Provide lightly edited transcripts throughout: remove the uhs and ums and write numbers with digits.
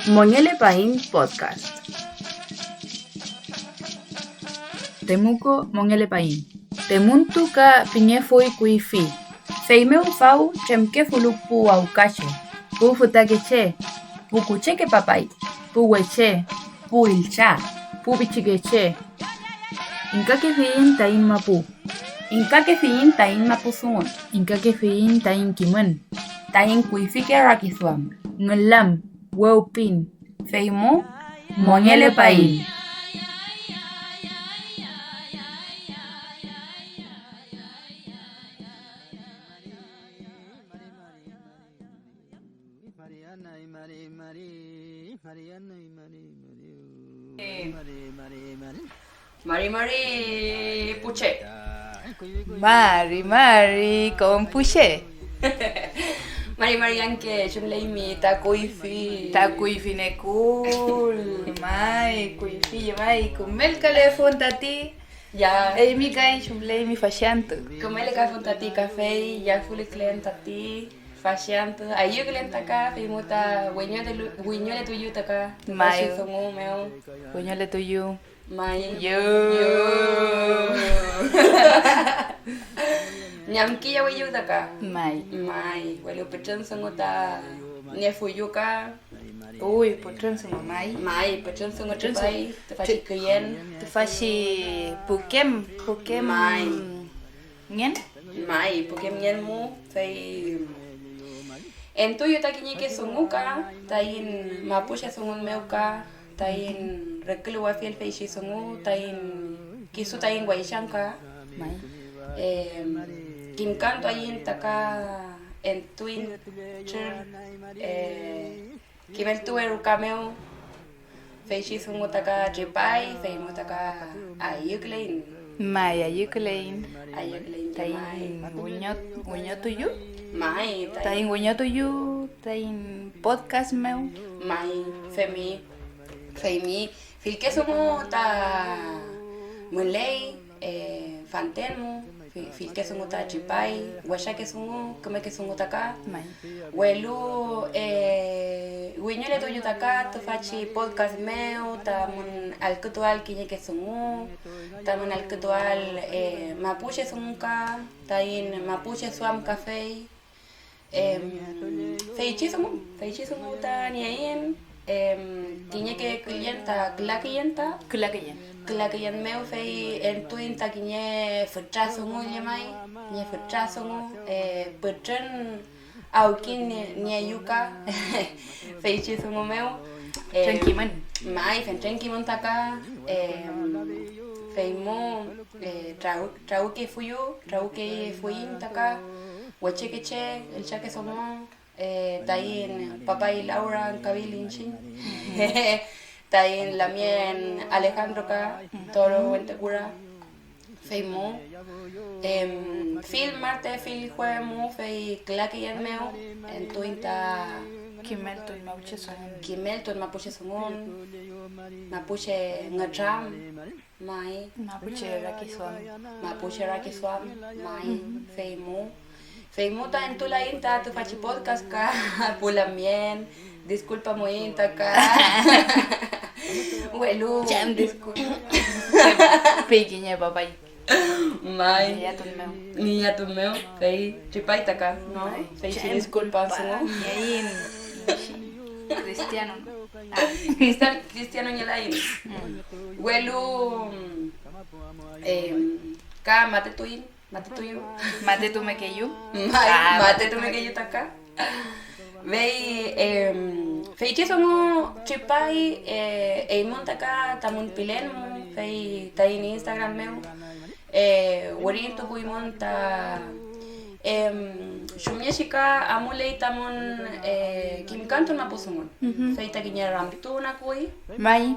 Moñele Paín Podcast. Temuco Moñele Paín. Temuntu ka piñe foi kuifi. Feimeu fau chemke fulupu aucache. Pu futakeche. Pu kucheke papai. Pu weche. Pu ilcha. Pu bichikeche. Inka ke fiin tain mapu. Inka ke fiin tain mapusun. Inka ke fiin tain kimen. Tain kuifi ke rakisuam. Ngelam. Weupin. Feimo. Moñele Paín. Mari Puche. Mari con Puche. Mari anche chumleimi ta kuifi. Ta kuifi ne cool. Mai kuifi mai kumel telefon tati. Ya. Ei mi kai chumleimi fashianto. Comele ka fontati café ya full client tati. Fashianto. Ayo client ka fimuta wiñole tuyu taka. Mai. Songo meu. Wiñole tuyu. Mai. Yo. Nyamki ya wiyu taka. Mai. Welu pechan songo ta nefuyuka. Ui, potron songo mai. Mai, pechan songo chupai. Te fashi kuyen. Te fashi pukem. Mai. Ngien? Mai, porque mien mu fei en tuyo ta kiñe songuka, ta in mapuche songun meuka, ta in reclua fiel feishi songu, ta in kisu ta in guaishanka. Mai. Kim canto ayin taka en tuin kimel tueru cameo feishi songu taka jepai, feimo taka ayuklein. Mai ayuklein. Ayuklein Tain guño tuyu. Mai, Tain guño tuyu. Tain podcast meu. Mai, femi, filke songo ta mulei, fantenmu, filke songo ta chipai, washa ke songo, kame ke songo taka. Mai. Welu, wiñole tuyo taka, tu fachi podcast meu, ta mun alkutual kiñe ke songo, ta mun alkutual mapuche songo ka, ta in mapuche suam café. Feichi songo ta niain, kiñe ke clienta, Klakiyen meu fei en tuin ta kiñe fitra songo yemai, kiñe fitra songo, putren aukin niayuka, feichi songo meu. Tranquimen. Mai, fentrenkimen taka, feimo, trauke fuyin taka, huachekeche, el chaque somos, tayin papá y Laura en Kabilinchin, tayin la mien Alejandro ka, toro Wentegura, feimo, fil marte, fil juemu, fei claque y el meo, en tuinta. Kimelto y mauche son. Kimelto mapuche songon, mapuche ngacham, mai, Mapuche raki swam, mai, feimu ta en tu la inta tu fachi podcast ka, pula mien, disculpa muy inta ka, welu, disculpa, Pequeña papai. mai, Niña tu meu, fei, chipaita ka, no, fei si disculpa songo. Yain. Cristiano. Cristiano Nyalain. Welu ka mate tuyo. Mate tu me que yo. Mate tu me que yo taka. Vei feiche songo chipai monta ka tamun pilen fei ta in Instagram meu. Worin tu monta shumyeshika amulei tamun kim kanto na pusungon. Fei ta kinya ramtu na kui. Mai.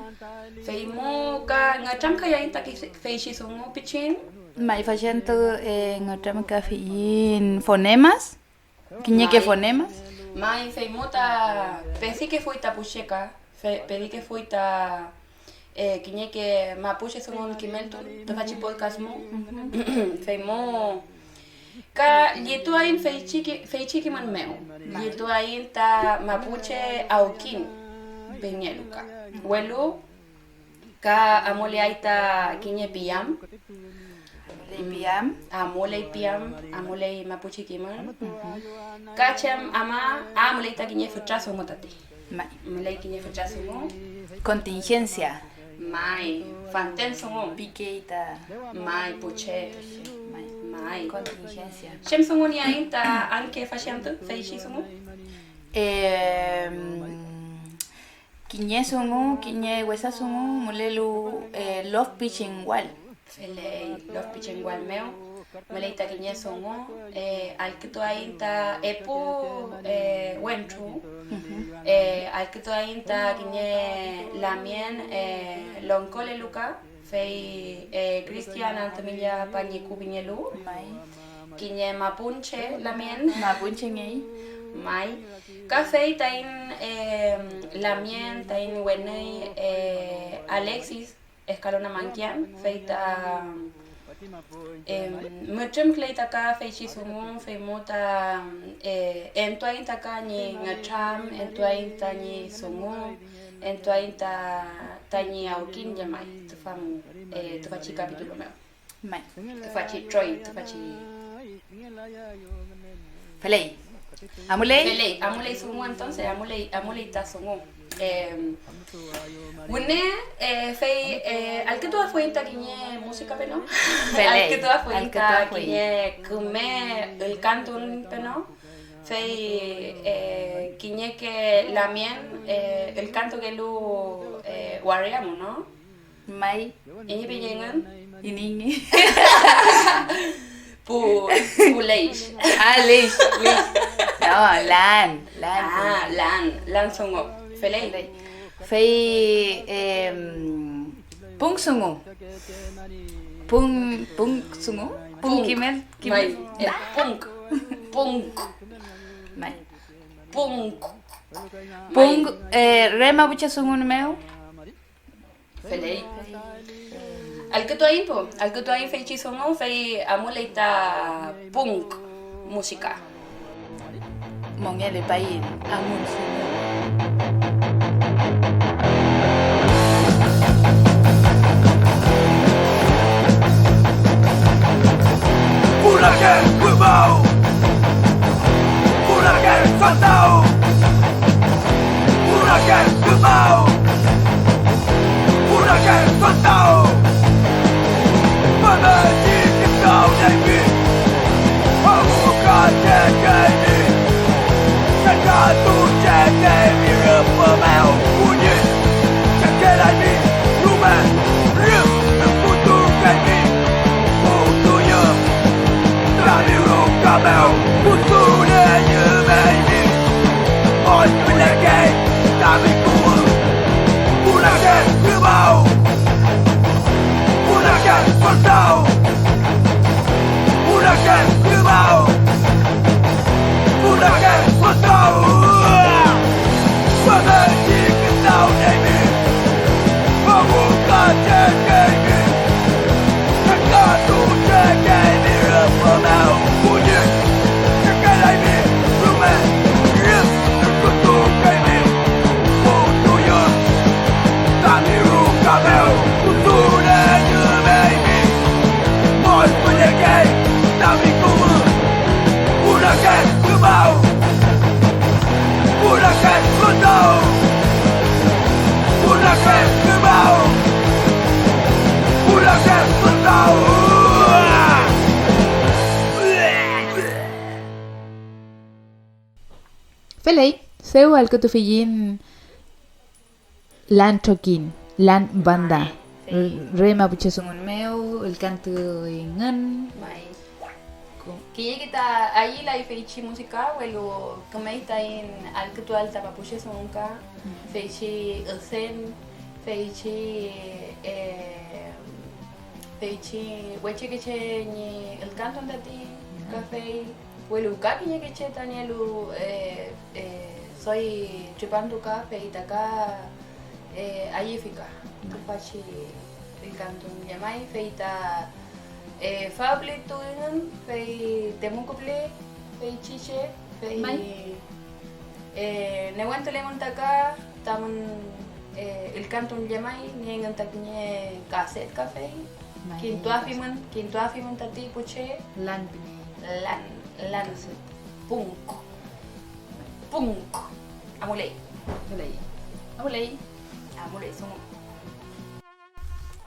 Fei mo ka ngacham kaya inta ki fei shi songo pichin. Mai facendo en otra cafeín fonemas. Quiñe que fonemas. Mai fei mo ta pesi que fui ta pusheka. Pedí que fui ta quiñe que mapuche songon kimelto. Ta fachi podcast mo. Fei mo Ka Yetuain feichiki man meu. Yetuain ta mapuche aukin penyeluka. Welu ka amole aita kinye piam. Lipiam. Amole mapuche kiman. Kachem ama amole ta kinye futraso motate. Amole kinye futraso mo. Contingencia. Mai fantenso mo. Piqueita. Mai puche. Mai Contingencia. Shem songo ni ainta anke fashianto feichi songo. Kinye songo, kinye wesa songo, mulelu love pitching wall. Fele love pitching wal meu. Meleita kinye songo. Alkito ainta epo wentru. Alkito ainta kinye lamien lonkole luka. Fei Cristian Antamilla Pañiku Piñelu. Kinye mapunche lamien. Mapunche ngei. Mai. Café tain lamien tain wenei Alexis Escalona Mankian. Feita muchum kleita ka feichi sumun feimota entuain taka ni ngacham entuain tani sumun entuain tani aukin jamai tufam tufachi capítulo meu Mai. tufachi Troy tufachi Felei. Amulei. Amulei sumun entonces amulei ta sumun Wune fei al que toda fue taquiñe música peno al que toda fue taquiñe kume el canto peno fei quiñe que la mien el canto que lu guarriamo no Mai. iñi piñengan Iningi. pu leish Leish. No, lan. lan songo felei Fei pung sungu. Pung sungu. Pung kimel. Mai punk Mai. punk Pung rema bucha sungu no meu. Felei al que tu ahí fei chisongo fei amuleita punk música Mongele pain. Amun sungu. Huracán Bilbao, Huracán Santao, Huracán Bilbao, Huracán Santao. Mama chicken down baby, Huracán baby, Santa tu baby, Rupert Mel, Union, Santa baby, Ruben, Rip, the Putu baby, Putu young. Camel, Pusune, you baby. On with the game, David Cool. Huracán Bilbao, Huracán Santao, Huracán Bilbao, Huracán Santao. Mother, chicken down, baby. Vamos, God, baby. God, do baby, Rupert Mel. Huracán Bilbao, Huracán Santao, Huracán Bilbao, Huracán Santao. Felei. Feu al que tu fillin lan chokin. Lan banda. Rema bucha sungu no meu. El canto ingan. mai que kita ahí la feichi música welo comenta en al que tu alta papuche sonka feichi elsen feichi weche que che ni el canto andati café welo ka que che tanielu soy chupando café y taca ahí fica tu pachi el canto llamai feita Fable tuingan fei temukuple fei chiche fei Mai. newan telemon taka taman el canton yamai niengan taknya kaset cafe Mai. kintuafiman tati puche Lan pini. lan punk amulay sung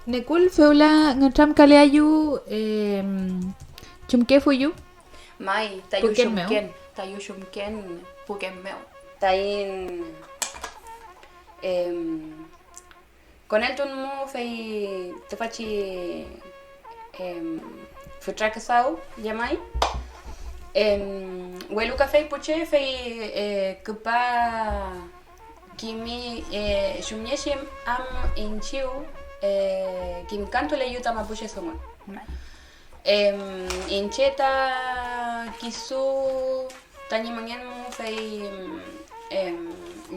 Nekul feula ngacham kaleayu chumke fuyu. mai Puken meo. tayu shumken puken meo tayin con el tunmo fei tefachi futrakasau yamai welu café puche fei kupa kimi shumyeshim am inchiu kim kanto le yuta mapuche somon incheta kisu tani mangen mo fei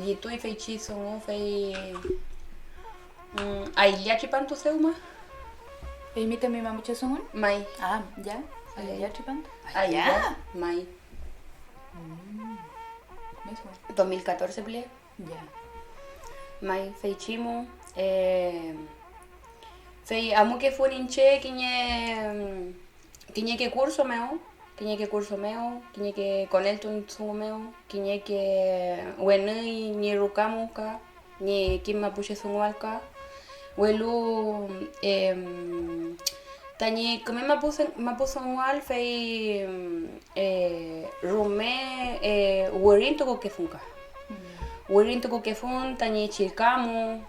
yitui fei chiso mo fei ailiachi pantu seuma Imita mi mamucha songon? mai Ah, ya. Ya chupando. allá mai Mismo. 2014 ble Ya. mai fei chimo fei amo que fue ninche kiñe que curso meo kiñe que con el tun sungo meo kiñe que wenui ni rukamu ka ni kimma puche sungo alka welu tani kome mapuso igual fei rume wurinto ko que funka Wirinto ko que fun tani chilkamu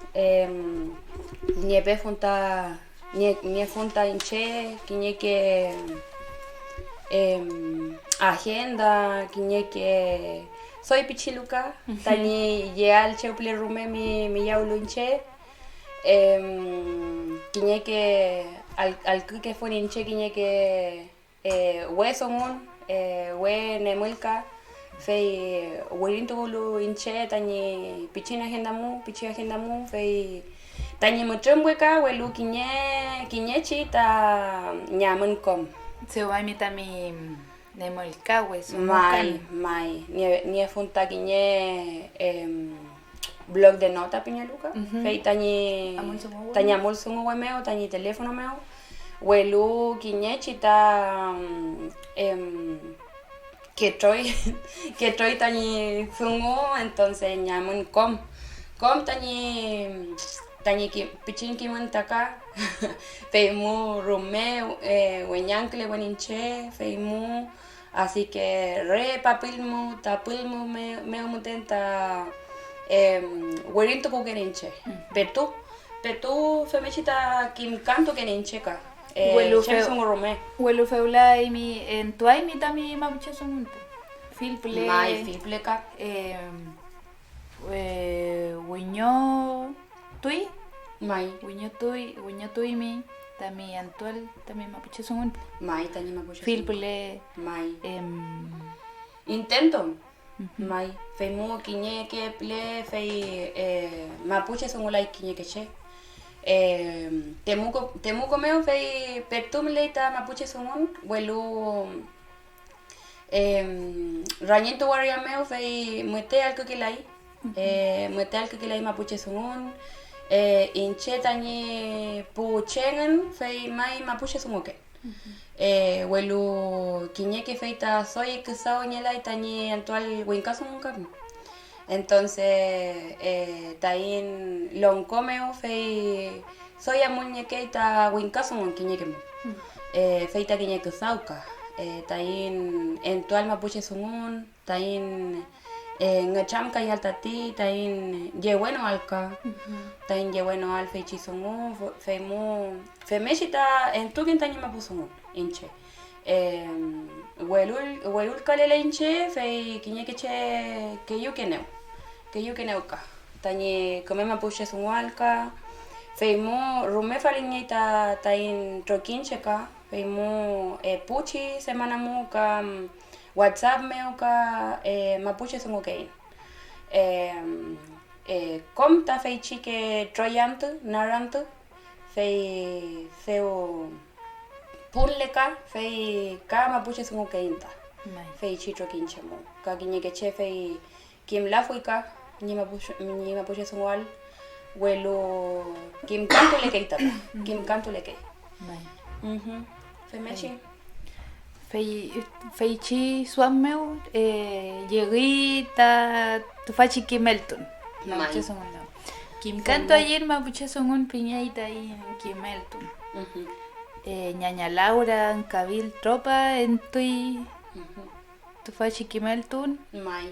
niepe funta nie funta inche kiñe que agenda kiñe que soy pichiluka tani yeal cheuple rume mi yaulu inche kiñe que al que fue inche kiñe que hueso mon we nemulka fei wirinto gulu inche tani pichi agenda mu fei tani mutrembweka welu kiñe chita nyamun kom Se va a imitar mi nemolcawe. mai nie funta kiñe blog de nota piñaluka fei tani amul sungo wemeo tani teléfono meo welu kiñe chita que troy tani fungo entonces nyamun kom tani ki pichin ki mantaka feimu rume weñankle weninche feimu así que re papilmu tapilmu me mutenta werinto ko geninche petu femechita kim canto genincheka Huelu chem feo. sungo rume Huelu feula y mi en tu ay mi tami mamucha songon. Filple. mai fipleka Wiño tui. mai Wiño tui mi. Tami antual tami mapuche songon. mai tani mapuche Filple. mai intento mai feimu kiñe que ple fei mapuche son ulai kiñe que che temuco meo fei pertum leita mapuche son welu rañento waria meo fei muete al que lai mapuche son inche tani puchengen fei mai mapuche son okay welu kiñe que feita soy que sao ñelai tani actual wincaso nunca entonces tain loncomeo fei soy a muñequeita wincaso mon kiñe que feita kiñe que sauka tain actual mapuche sumun tain ngacham kai altati tain ye bueno alka tain ye bueno al feichi sumun feimu femeshita en tu tani mapusumun inche welul kalele inche fei kiñe que che que yo que neuka tani come mapuche sunwalka feimu rume faliñita tain trokincheka feimu puchi semana muka WhatsApp meuka mapuche sun okay komta fei chique troyant narant fei feo punleka fei ka mapuche sungu keinta Mai. fei chitro kinchamo ka kinye que che fei kim lafuika ni mapuche sungual welo kim canto le keita kim canto le kei Mai. fei mechi Fei chi suam meu llegué ta tu fachi Kimelton. Mai. Mapuche songon. Kim canto ayer mapuche songon piñaita ahí en Kimelton. Ñaña Laura en Cabil Tropa en tu fachi Kimelton. mai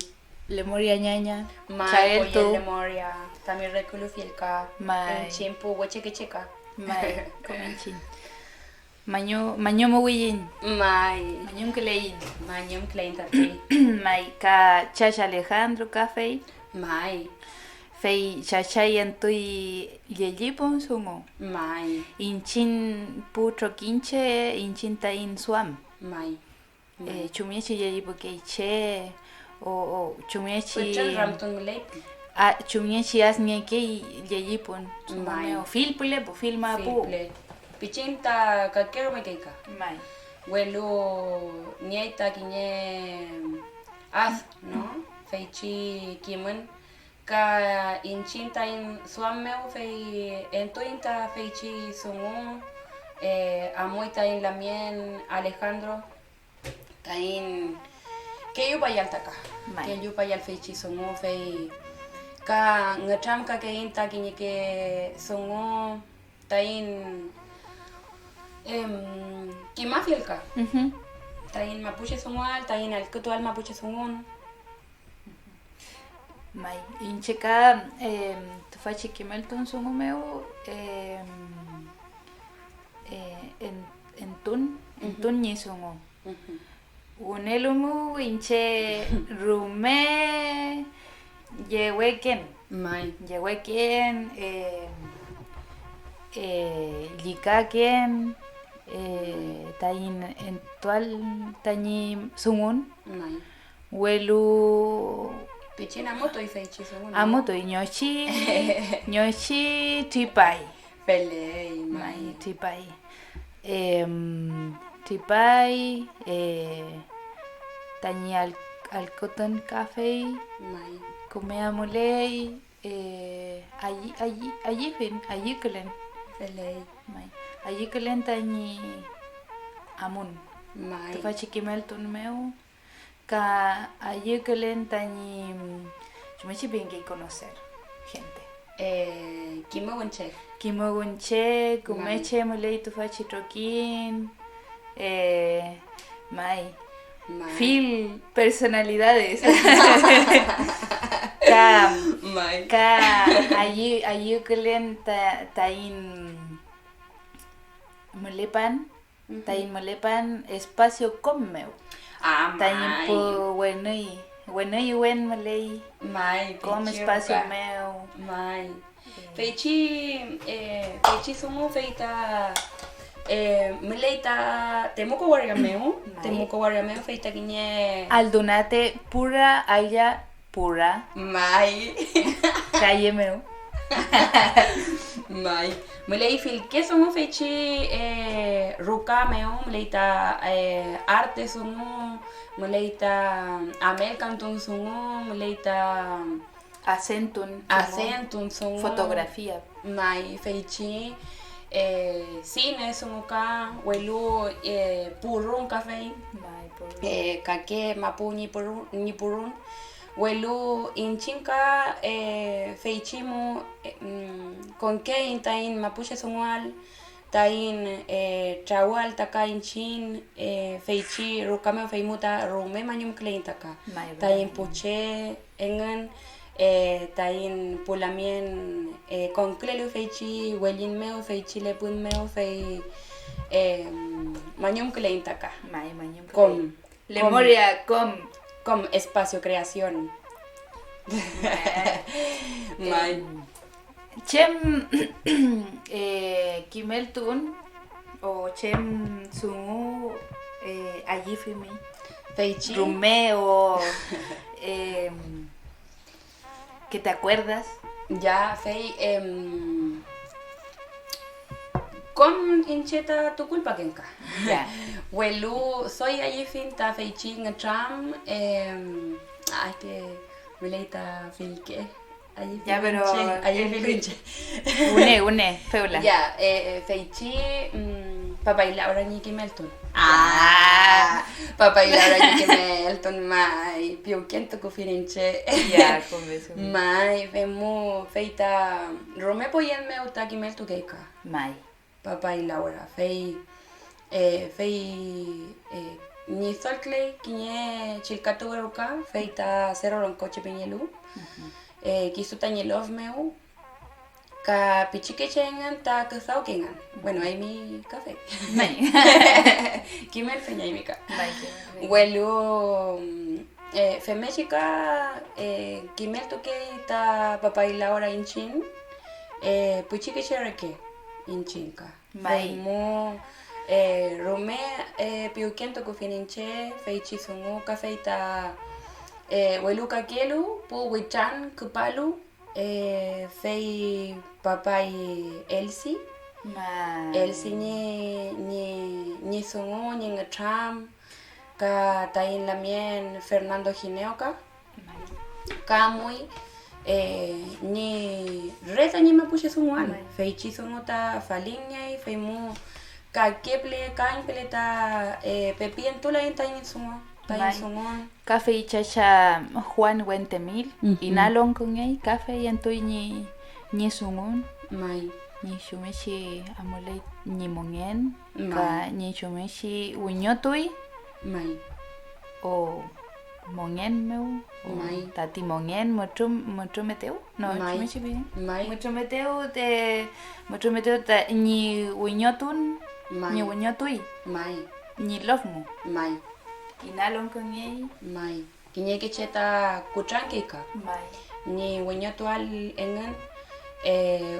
Le moria ñaña. mai Chael oye tu. memoria también reculu fielka en en Mai. chimpu hueche que checa Mai. Comenchin. Maño mo wiyin. mai Maño que leyin. mañum klein tapi Mai ka Chacha Alejandro ka fei. mai Fei chachay antui yeyipon sungo. mai Inchin putro kinche, inchin tain suam. mai Chumiechi yeyipo keiche. O chumiechi. Puchel ramton mulep Chumiechi asnge ke yeyipon. Mai. O filpule po filma po. Filple. Pichinta kakero me keika. Mai. Welo nieta kiñe az, ¿no? Feichi kimen ka inchinta in suameu fei entointa feichi sungu amoita in lamien Alejandro tain que yo vaya alta acá Mai. que yo vaya al feichi sungu fei ka ngacham ka que inta kiñe que sungu tain kimafielka tain mapuche sungual tain alkutual mapuche sungun Mai. Incheka tu fachi Kimelton sungo meu en tun ni sungo. Unelumu inche rume yeweken. mai Yeweken likaken tain entual tani sungun. mai Welu pichina moto y feichi sungun amoto nyochi nyochi tipai. pele Mai mai tipai. Tipai tani al cotton cafe mai comea molei allí kelen pele mai allí kelen tani amun mai tu fachi Kimelton meu ka allí kelen tani yo me bien que conocer gente kimo wenche Kimogunche, kumeche molei tu fachi troquín mai mai Phil personalidades. mai Allí kelen tain molepan espacio comeu. Tain mai po wenui wen molei mai com pichi espacio roca. meu. mai feichi sungu feita Meleita temuko wargameu feita kiñe Aldunate pura aya pura mai calle meu. mai melei fil que songo feichi ruka meu meleita arte songo meleita amel canton songo meleita acentun songo Fotografía. mai feichi cine songo ka welu purun café Mai por kake mapu ni purun welu inchinka feichimu con que intain mapuche songual tain trawal taka inchin feichi rukame feimuta rume manyum kleintaka Mai tain puche engan tain pulamien con clelu feichi welin meu feichi lepun meu fei manyum kleintaka mai mañum. com Lemoria com con espacio creación. Mai. Chem Kimelton o Chem Sungu allí fimi Feichi. Rumé o ¿que te acuerdas? Ya, Fei. Con hincheta tu culpa kenka. Ya. Welu soy allí finta feichi ngatram que relata filke. Ya, pero allí filche. Une, feula. Ya, feichi papá y Laura ni Melton. Papá y Laura ni Melton mai più kento ku fininche. Ya, conveso. Mai vemu feita Rome poyen me uta ki Melton keika. Mai. Papá y Laura fei ni solklei kinye chilkatu weruka feita zero roncoche piñelu kisuta ni love meu ka pichike chengan ta kasau kengan bueno hay mi café Mai. kimel feña mi ka Mai. welu femechika kimel toke ta Papá y Laura inchin pichike chereke inchinka Mai. mo Rome piukento ku fininche feichi sungu ka feita weluka kielu pu wichan kupalu fei Papá y Elsie Mai. Elsie ni sungu ni ngatram ka tain lamien Fernando Gineoka ka muy ni reta ni mapuche sunguan feichi sungu ta falinha fei mu ka keple ka imple ta pepien tula tain sungu tain Mai. sungu Café y chacha Juan Wentemil. Inalon con él, café y entoi ni sungun. mai Ni shumeshi amole ni mongen. Mai. Ka ni shumeshi uñotui. mai O mongen meu. Mai. Tati mongen mucho meteo. No, Mai. shumeshi bien. mai Mucho meteo te ni uñotun. Mai. Ni uñotui. mai Ni lofmu. mai Inalon con él. mai kinye ke cheta kuchanke ka Mai. ni wenyotual engan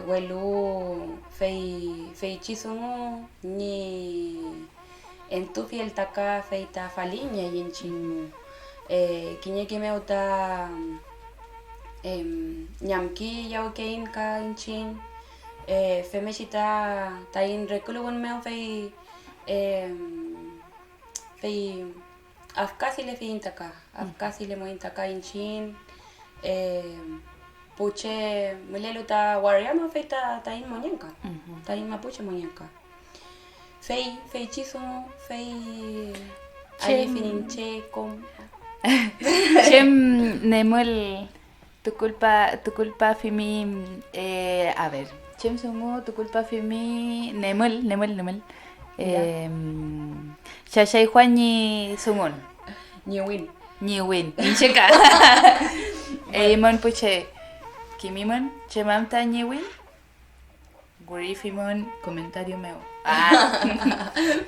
welu fei chisungu ni entufi el taka feita faliña yinchin kinye ke meuta nyamki yau kein ka inchin femeshita tain rekulugun meu fei afkasi le fintaka afkasi le mointaka inchin puche mulelu ta wariama feita tain monyanka tain mapuche monyanka fei chisungu fei Chem. ahí fininche com Chem nemol tu culpa fimi a ver Chem songo tu culpa fimi nemol Shashai Juan ni sungon ni win ni win cheka mon puche kimimon chemam ta ni win Gurifimon comentario meu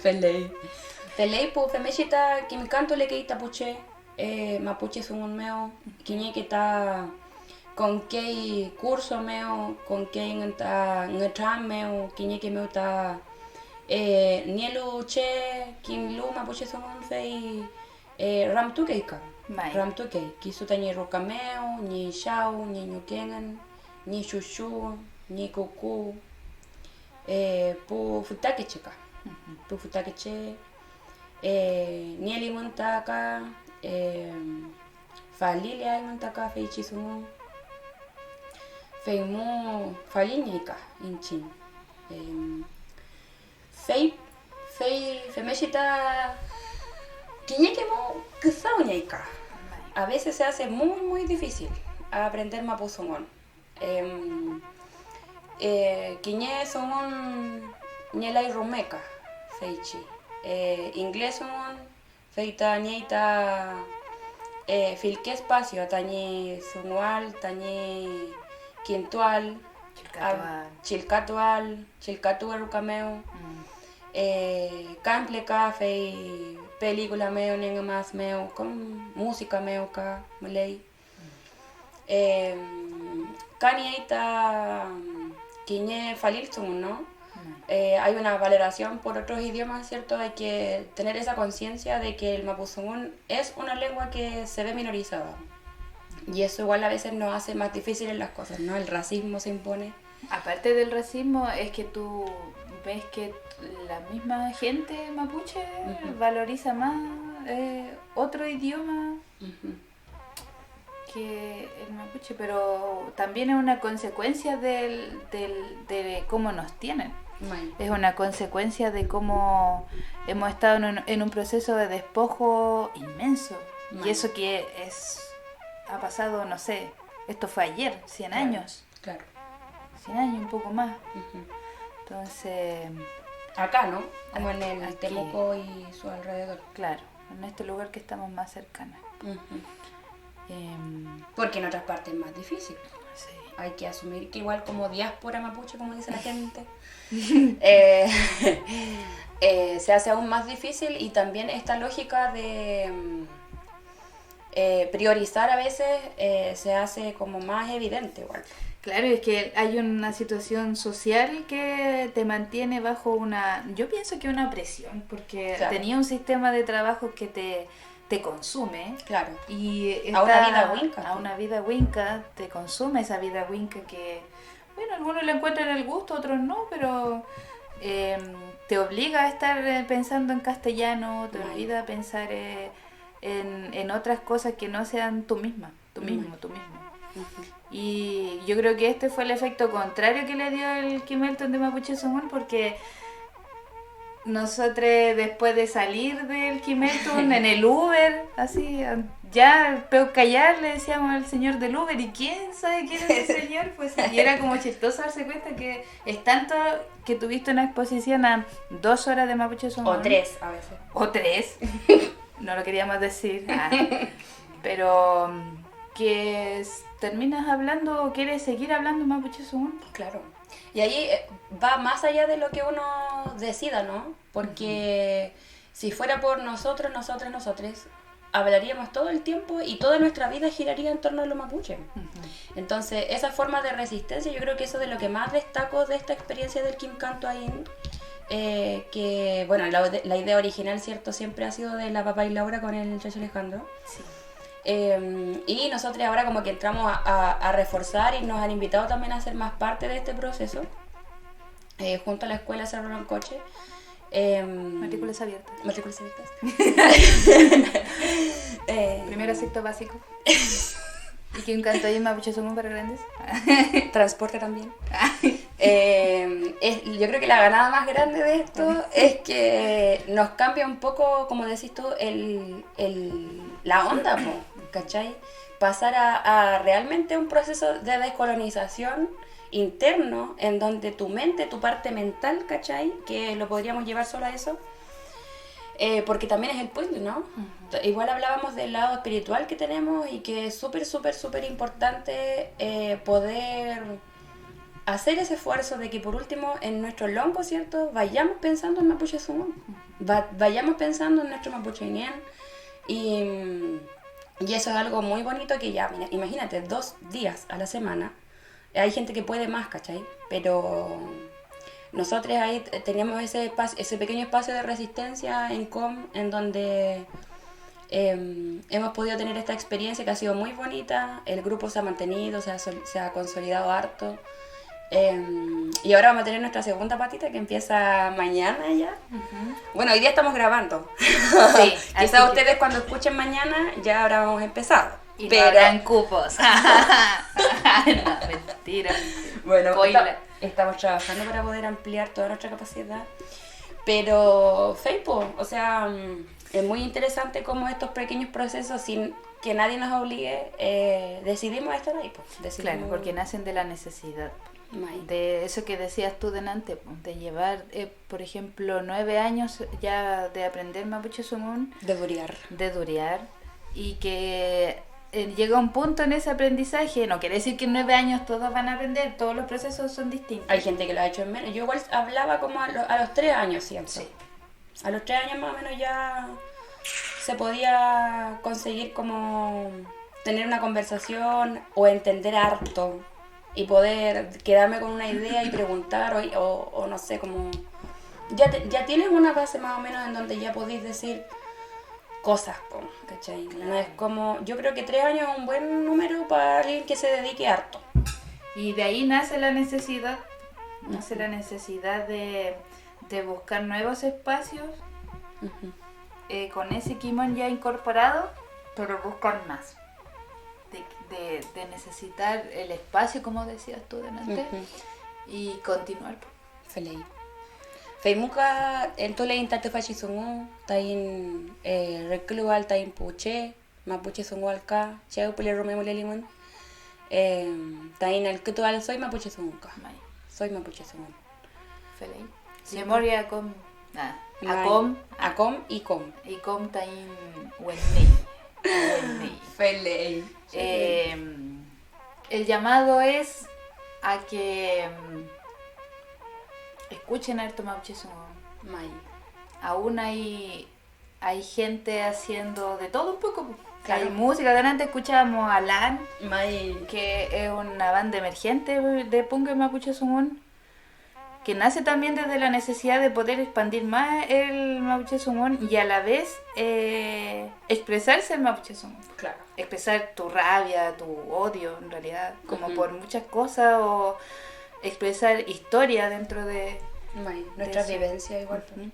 Pelei po femeshita kimikanto le keita puche mapuche sungun meo kinye kita con kei curso meo con kei ngata ngatram meo kinye ke meo ta nielu che kin lu mapuche sungun fei ramtu keika Mai. ramtu kei kisuta ni rokameo ni shau ni nyukengan ni shushu ni kuku pu futake cheka pu futake che nieli montaka falilia montaka fei chisumu fei mo falinika inchin fei femeshita kiñeke mo kusauñaika a veces se hace muy difícil aprender mapuzungón kiñe songon ñelai rumeka feichi inglés songon feita ñeita filke espacio tañi sungual tañi quintual chilcatual cameo cample ka fei película meo nenga más meo con música meo ka mulei Kanieta Quiñe Falilzun, ¿no? Hay una valoración por otros idiomas, ¿cierto? Hay que tener esa conciencia de que el mapuzungún es una lengua que se ve minorizada. Y eso igual a veces nos hace más difíciles las cosas, ¿no? El racismo se impone. Aparte del racismo, es que tú ves que la misma gente mapuche valoriza más otro idioma que el mapuche, pero también es una consecuencia de cómo nos tienen. Es una consecuencia de cómo hemos estado en un proceso de despojo inmenso. Y eso que ha pasado, no sé, esto fue ayer, 100 años. Claro. 100 años, un poco más. Entonces, Acá, ¿no? Como en el aquí. Temuco y su alrededor. claro, en este lugar que estamos más cercanas. Porque en otras partes es más difícil. Sí. Hay que asumir que igual como diáspora mapuche, como dice la gente, se hace aún más difícil, y también esta lógica de priorizar a veces se hace como más evidente igual. Claro, es que hay una situación social que te mantiene bajo yo pienso que una presión, porque Claro. tenía un sistema de trabajo que te consume. Claro. Y A una vida winca. A una vida winca, te consume esa vida winca que, bueno, algunos le encuentran el gusto, otros no, pero te obliga a estar pensando en castellano, te obliga a pensar en otras cosas que no sean tú misma, tú mismo. Y yo creo que este fue el efecto contrario que le dio el Kim Elton de Mapuche Sumón, porque nosotros después de salir del Kim Elton en el Uber, así, ya peo callar, le decíamos al señor del Uber, ¿y quién sabe quién es ese señor? Pues y era como chistoso darse cuenta que es tanto que tuviste una exposición a 2 horas de Mapuche Sumón. O 3 a veces. O 3, no lo queríamos decir, pero que terminas hablando o quieres seguir hablando Mapuche Sumón. Claro. Y ahí va más allá de lo que uno decida, ¿no? Porque si fuera por nosotros, nosotres, hablaríamos todo el tiempo y toda nuestra vida giraría en torno a los mapuches. Entonces, esa forma de resistencia, yo creo que eso es de lo que más destaco de esta experiencia del Kim Canto Ain, que, bueno, la idea original, ¿cierto? Siempre ha sido de la Papá y Laura con el Chacho Alejandro. Sí. Y nosotros ahora como que entramos a reforzar, y nos han invitado también a ser más parte de este proceso, junto a la escuela Cerro Loncoche. Matrículas abiertas. Matrículas abiertas. Primero aspecto básico. Y que un canto ahí en Mapuche Sumón para grandes. Transporte también. Yo creo que la ganada más grande de esto es que nos cambia un poco, como decís tú, la onda, ¿cachai? Pasar a realmente un proceso de descolonización interno, en donde tu mente, tu parte mental, ¿cachai? Que lo podríamos llevar solo a eso, porque también es el puzzle, ¿no? Igual hablábamos del lado espiritual que tenemos, y que es súper importante poder hacer ese esfuerzo de que por último en nuestro longo, ¿cierto? Vayamos pensando en Mapuche Sumón, vayamos pensando en nuestro Mapuche Ñén, y eso es algo muy bonito, que ya, mira, imagínate, 2 días a la semana, hay gente que puede más, ¿cachai? Pero nosotros ahí teníamos ese pequeño espacio de resistencia en COM, en donde hemos podido tener esta experiencia que ha sido muy bonita. El grupo se ha mantenido, se ha consolidado harto. Y ahora vamos a tener nuestra segunda patita, que empieza mañana ya. Bueno, hoy día estamos grabando. Sí, Quizás ustedes cuando escuchen mañana ya habremos empezado. Y pero no habrán cupos. No, mentira. bueno, Spoiler. estamos trabajando para poder ampliar toda nuestra capacidad. Pero Facebook, o sea, es muy interesante cómo estos pequeños procesos, sin que nadie nos obligue, decidimos estar ahí. Claro, porque nacen de la necesidad. May. De eso que decías tú delante, de llevar, por ejemplo, 9 años ya de aprender Mapuche Sumón, De durear. de durear, y que llega un punto en ese aprendizaje, no quiere decir que en 9 años todos van a aprender, todos los procesos son distintos. Hay gente que lo ha hecho en menos. Yo igual hablaba como a los 3 años, ¿cierto? Sí. A los 3 años más o menos ya se podía conseguir como tener una conversación o entender harto y poder quedarme con una idea y preguntar o no sé, como ya tienes una base más o menos en donde ya podéis decir cosas, ¿cachai? No es como, yo creo que 3 años es un buen número para alguien que se dedique harto. Y de ahí nace la necesidad de de buscar nuevos espacios Ujú. con ese Kimon ya incorporado, pero buscar más. De necesitar el espacio, como decías tú delante, Ujú. y continuar. Felei. Feimuka entole intate fascismo, tain reclual tain puche, mapuche songualca, cheu pele romemo limon. Tain al kutual soy mapuche songualca. Mai, Soy mapuche songual. felei. Sí. Memoria com... Acom y com. y com tain Wendy. Felei. El llamado es a que escuchen harto Mapuche Songo. Mai. Aún hay gente haciendo de todo un poco. Claro. Hay música. Delante escuchábamos a Lan, Mai. que es una banda emergente de punk en Mapuche Songón, que nace también desde la necesidad de poder expandir más el Mapuche Songón y a la vez expresarse en Mapuche Songón. Claro. Expresar tu rabia, tu odio, en realidad, como por muchas cosas, o expresar historia dentro de Mai. Nuestra eso. vivencia igual. Ujú.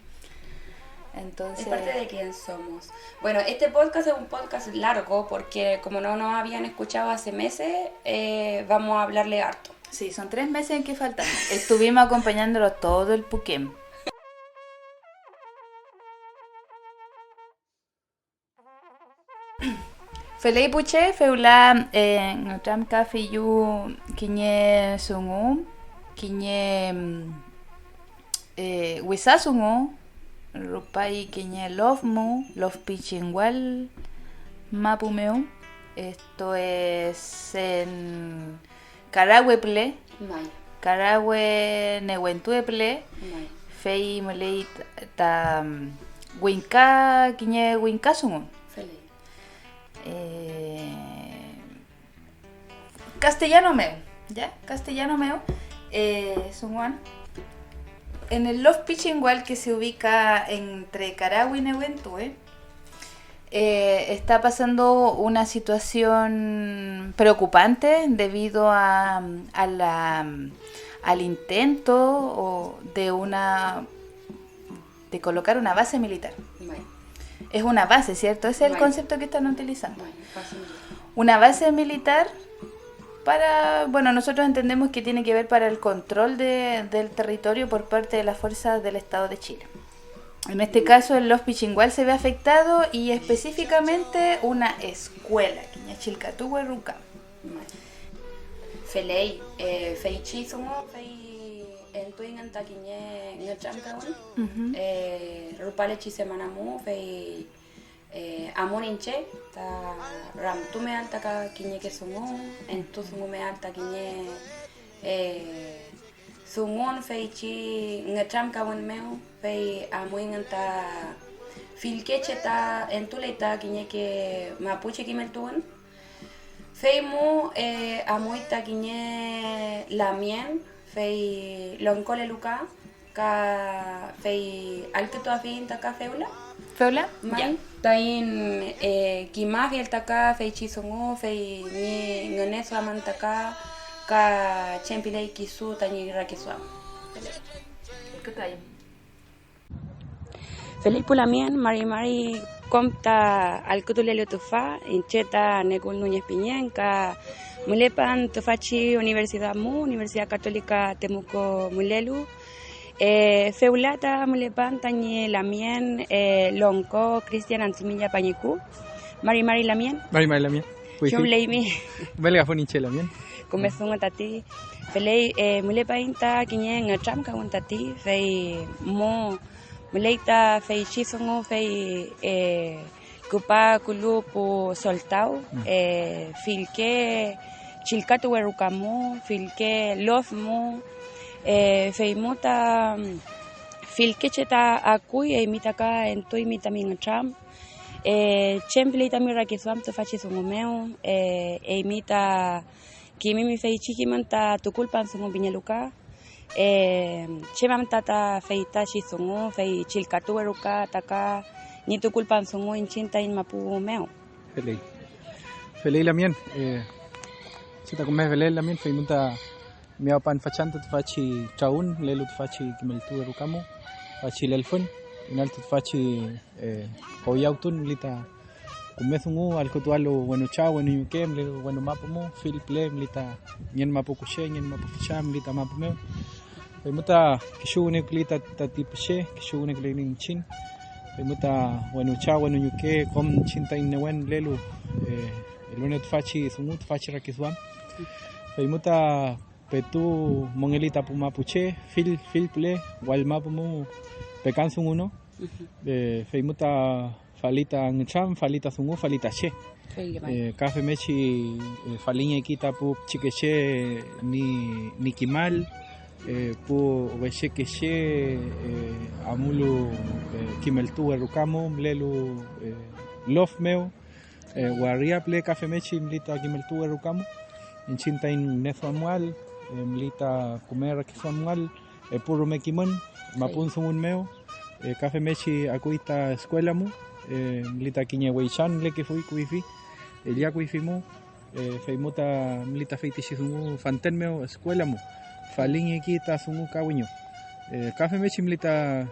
Entonces, Es parte de quién somos. Bueno, este podcast es un podcast largo porque como no nos habían escuchado hace meses, vamos a hablarle harto. sí, son 3 meses en que faltan. Estuvimos acompañándolo todo el Puquem. Felei Puche, Feula, Tram Café Yu, Kiñe Sungu, Kiñe Wisa Sungu, Rupai Kiñe Love Mu, Love Pichingual, Mapumeu. Esto es en Carahueple, Mai. Carahue Nehuentueple, Mai. Fei Molei ta Winka Kiñe Winka Sungu. Feliz. Castellano Meu, ¿ya? Castellano Meu, Sunguan. En el Love Pichingual, que se ubica entre Carahue y Nehuentue, está pasando una situación preocupante debido al intento de colocar una base militar. Mai. Es una base, ¿cierto? Ese es el Right. concepto que están utilizando. Mai. Fácil. Una base militar para, bueno, nosotros entendemos que tiene que ver para el control del territorio por parte de las fuerzas del Estado de Chile. En este caso, el Los Pichingual se ve afectado y específicamente una escuela, Quiñachilcatúe Ruca. Mai. Felei. Feichi sumo. Fei. Entuin antaquiñe. Ngachamkawan. Rupale chisemanamu. Fei. Amoninche. Ta. Ramtume altaka quiñe que sumo. Entu sumo me alta quiñe. Sungon feichi ngachamkawan meu. Fei amuin anta. Filkeche ta. Entuleta quiñe que. Mapuche kimeltuan. Feimu amuita quiñe lamien, fei loncole luca, ca fei alquito afin taca feula, ¿Feula? mai, tain kimafi el taca fei chisongo, fei ni ngoneso amantaca, ca chempilei kisu tani rakisua. ¿Qué tal? Felipe Lamien, Mari compta al cutulelio tufa, incheta Negul Núñez Piñenca, Mulepan tufachi Universidad Católica Temuco Mulelu, Feulata Mulepan Tañe Lamien, Lonco Cristian Antimilla Pañicu, Mari Lamien, Mari Lamien. Chum Leimi, Belga Foniche Lamien. Comezón Tati, Felei Mulepan Ta Quiñen Chamca un Tati, Fei Mo. Muleita fei chisongo fei kupa kulupu soltau filke chilkatu werukamu filke lofmu fei mota filke cheta akui mitaka entoi mitamincham chempleita mirakiswam to fachisongo meu mita kimi fei chikimanta tukulpan songo binyaluka chemam tata feita chisongo fei chilkatu eruka taka ni tu culpan songo inchinta in mapu meu. Felei Lamien. Sita come Felei Lamien fei munta mia pan fachanto faci chaun lelu faci kimeltu erukamu. fachi lelfun inaltut fachi koyautun lita kumethungu alkotualo bueno chao bueno yukem le bueno mapumu fil plem lita nyen mapu kushe nyen mapu cham lita mapume muta kishune lita tatipshe kishune klenin chin muta bueno chao bueno yuke kom chinta innewen lelu lunet fachi sumut fachi rakiswan muta petu mongelita pumapuche fil ple wal mapumu pekansun uno muta falita ngcham falita sungu falita che kafe mechi falinye kita pu chikeche ni kimal pu weshekeshe amulu kimeltu erukamo mlelu lof meu waria ple kafe mechi mlita kimeltu erukamo inchinta in nefamual mlita comer kifamual puro mekimon mapun sungun meu kafe mechi akuita escuela mu mlita kiñe weichan le que fui kuifi elia kuifimu feimuta mlita feitishizungu fantenmeo escuela mu falin kita sungu kawinyo kafe mechi mlita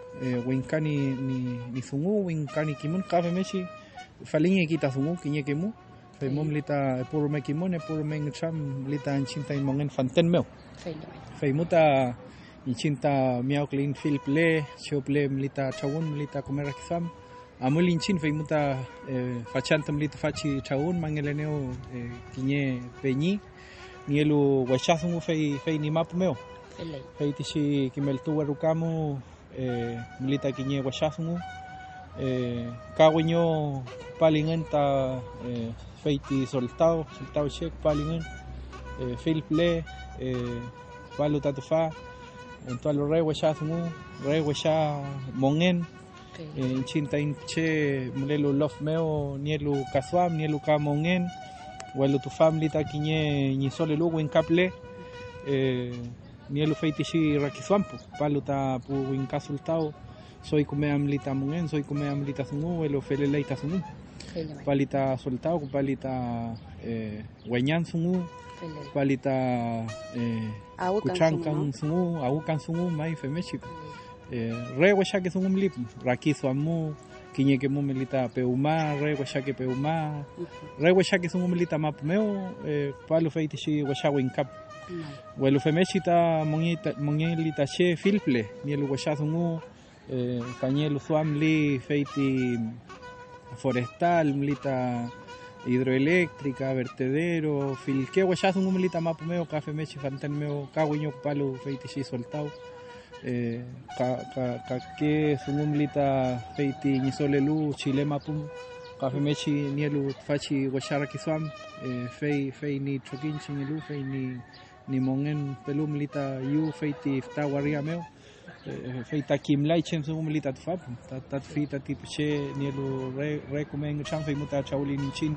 winkani ni sungu winkani kimun kafe mechi falin kita sungu kiñe kemu feimu mlita puro mekimon puro mengcham mlita enchinta imongen fantenmeo feimuta inchinta miau clean filple chople mlita chawun mlita comer kisam amulinchin feimuta fachantam lita fachi chaun mangeleneo kiñe peñi nielu wachazungu fei ni mapumeo fei tishi kimeltu warukamu mlita kiñe wachazungu kawinyo palingen ta feiti soltao check palingen filple palu tatufa entualo re wachazungu re wacha mongen chinta inche mlelu lof meo nielu kaswam nielu kamongen welu tu family ta kiñe ni sole lugo en kaple nielu feitishi rakiswampu palu ta pu in kasultao soy come amlita mongen soy come amlita sungu welu feleleita sungu palita soltao palita weñan sungu palita kuchankan sungu aukan sungu mai femechi re washake sungum lip rakiso amu kiñe que mumilita peuma re washake peuma re washake sungum lita mapmeo palu feitishi washawin kap welu femechita mongelita che filple ni el washasungu cañelu suamli feiti forestal mlita hidroeléctrica vertedero filque washasungum lita mapmeo café mechi fantanmeo kawiño palu feitishi soltao que sungumlita feiti ni solelu chile mapum kafe mechi nielu fachi washara kiswam fei ni chokinchi nielu fei ni mongen pelumlita yu feiti fta wariameo feita kimlai chen sungumlita tfap tat fita tipche nielu re kumen cham fei muta chaulin chin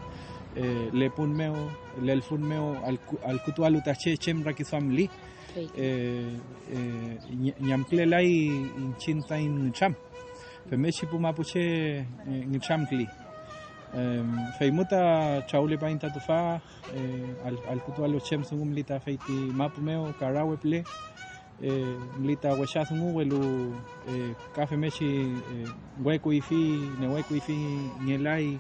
le punmeo lelfunmeo al kutualu tache chem rakiswam li ñamklelay inchinta in cham femechi pumapuche in chamkli feimuta chaule painta tufa al kutualo chem sungum lita feiti mapumeo karaweple lita washasungu welu kafe mechi hueco ifi ne hueco ifi ñelay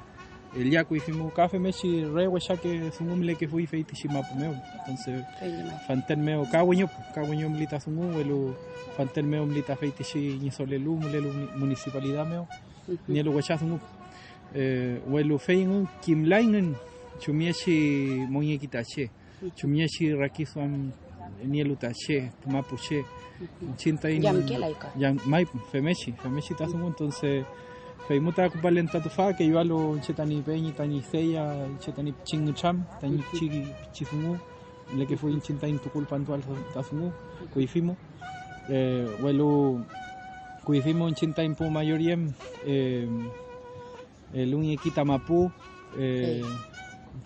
el yaku ifimu café mechi re washake sungum le que fui feiti shimapumeo entonces fantenmeo kawiño mlita sungu welu fantenmeo mlita feiti shi ni solelu mulelu municipalidad meo ni el washasungu welu fein kimlaingen chumiechi moñequitache chumiechi rakiswan ni el utache mapuche chintain yang mai femechi tasungu entonces feimuta kupalenta tufa que yo alo chetani peñi tani seya chetani chingcham tani chisungu le que fue chinta in tukul pantual tasungu kuifimo welu kuifimo chinta in pu mayoriem el uñequita mapu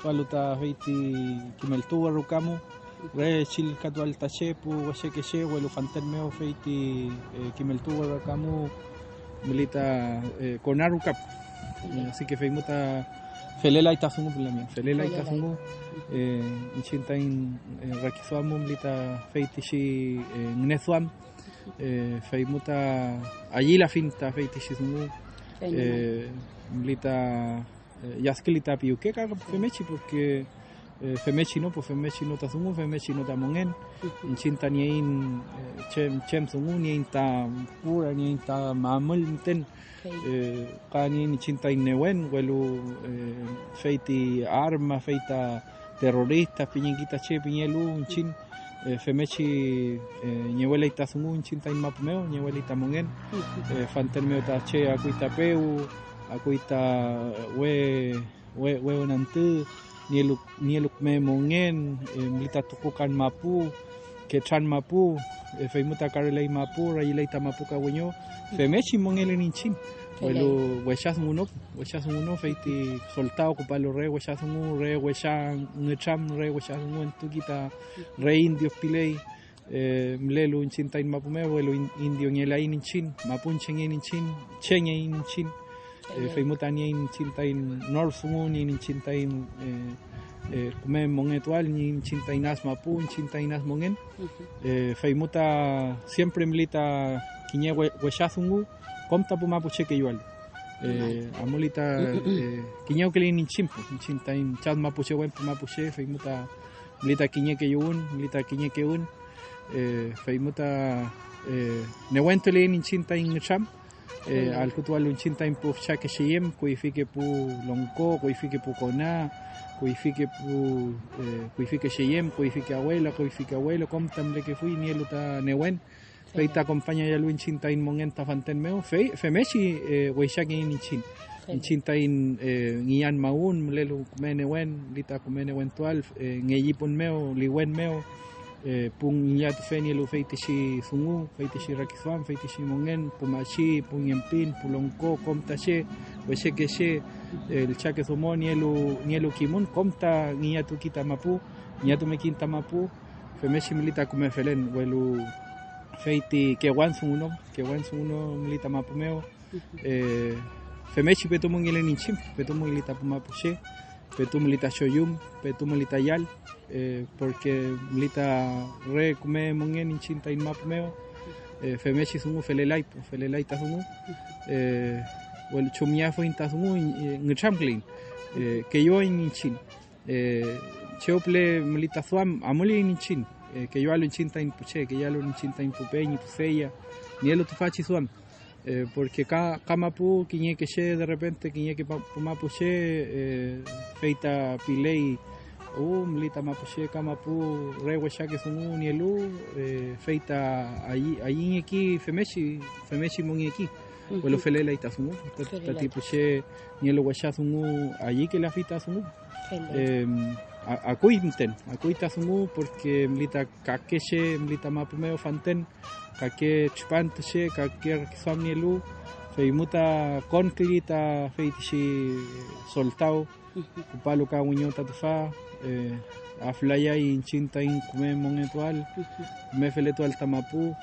paluta feiti kimeltu rukamu re chil katual tache pu washekeche welu fantermeo feiti kimeltu rukamu milita konaru kap así que feimuta felela itasungu plamien felela itasungu inchinta in rakiswamu milita feitishi ngnesuam feimuta allí la finta feiti shisungu mlita yaskilita piuke ka femechi porque femechi no tasungu femechi no tamongen inchinta nien chem sungu nien ta pura nien ta mamul mten kani inchinta innewen welu feiti arma feita terrorista piñinquita che piñelu inchin femechi ñewele tasungu inchinta inmapmeo ñewele tamongen fantermeo ta che akuita peu akuita we nantu nieluk me mongen mlita tukukan mapu ke chan mapu feimuta karelei mapu raileita mapu kawenyo femechi mongele ninchin welo wechas uno feiti soltado kupalo re wechas uno re wechan ngecham re wechas uno entukita re indio pilei mlelu inchinta in mapu me welo indio nyela inchin mapun chengen inchin chenye inchin feimuta ni inchinta in norsungu ni inchinta in kume mongetual ni inchinta inas mapu inchinta inas mongen feimuta siempre mlita kinye wechazungu komta pu mapu cheke yual amolita kinye ukeli ni chimpu inchinta in chat mapu che wen pu mapu che feimuta mlita kinye ke yun mlita kinye ke un feimuta newentele ni inchinta in cham al kutual inchinta in pu chake shiem kuifike pu lonko kuifike pu kona kuifike sheyem kuifike abuelo komta mleke fui nieluta newen feita acompaña ya lu inchinta in mongenta fanten meo femechi weishaki inchinta in ngian maun mlelu kumene wen lita kumene wen tual ngeyipun meo liwen meo pung yat feni lu feitishi sungu feitishi rakiswan feitishi mongen pumachi punyempin pulongko komta she wesheke she el chaque somo nielu kimun komta ngiyatu kita mapu ngiyatu mekinta mapu femeshi milita kume felen welu feiti kewan suno milita mapu meo femeshi petumu ngile ninchim petumu milita mapu she petumu milita shoyum petumu milita yal porque milita re kume mongen inchinta in mapu meo femeshi sungu felelai tasungu wel chumia fo intasungu ngchamklin que yo in chin cheople milita suam amuli in chin que yo alo inchinta in puche que ya lo inchinta in pupeñi puseya ni elo tufachi suam porque kamapu kiñe que she de repente kiñe que mapu she feita pilei milita mapu she kamapu rewesha que sungu ni elu feita ahí aquí femeshi mongi aquí welo felela itasungu tati puche nielo washasungu allí que la fita sungu akuita sungu porque mlita kakeshe mlita mapumeo fanten kake chpantche kake samnielu feimuta conclita feitishi soltao kupalo ka uñota tufa aflaya inchinta in kume mongetual me feletual tamapu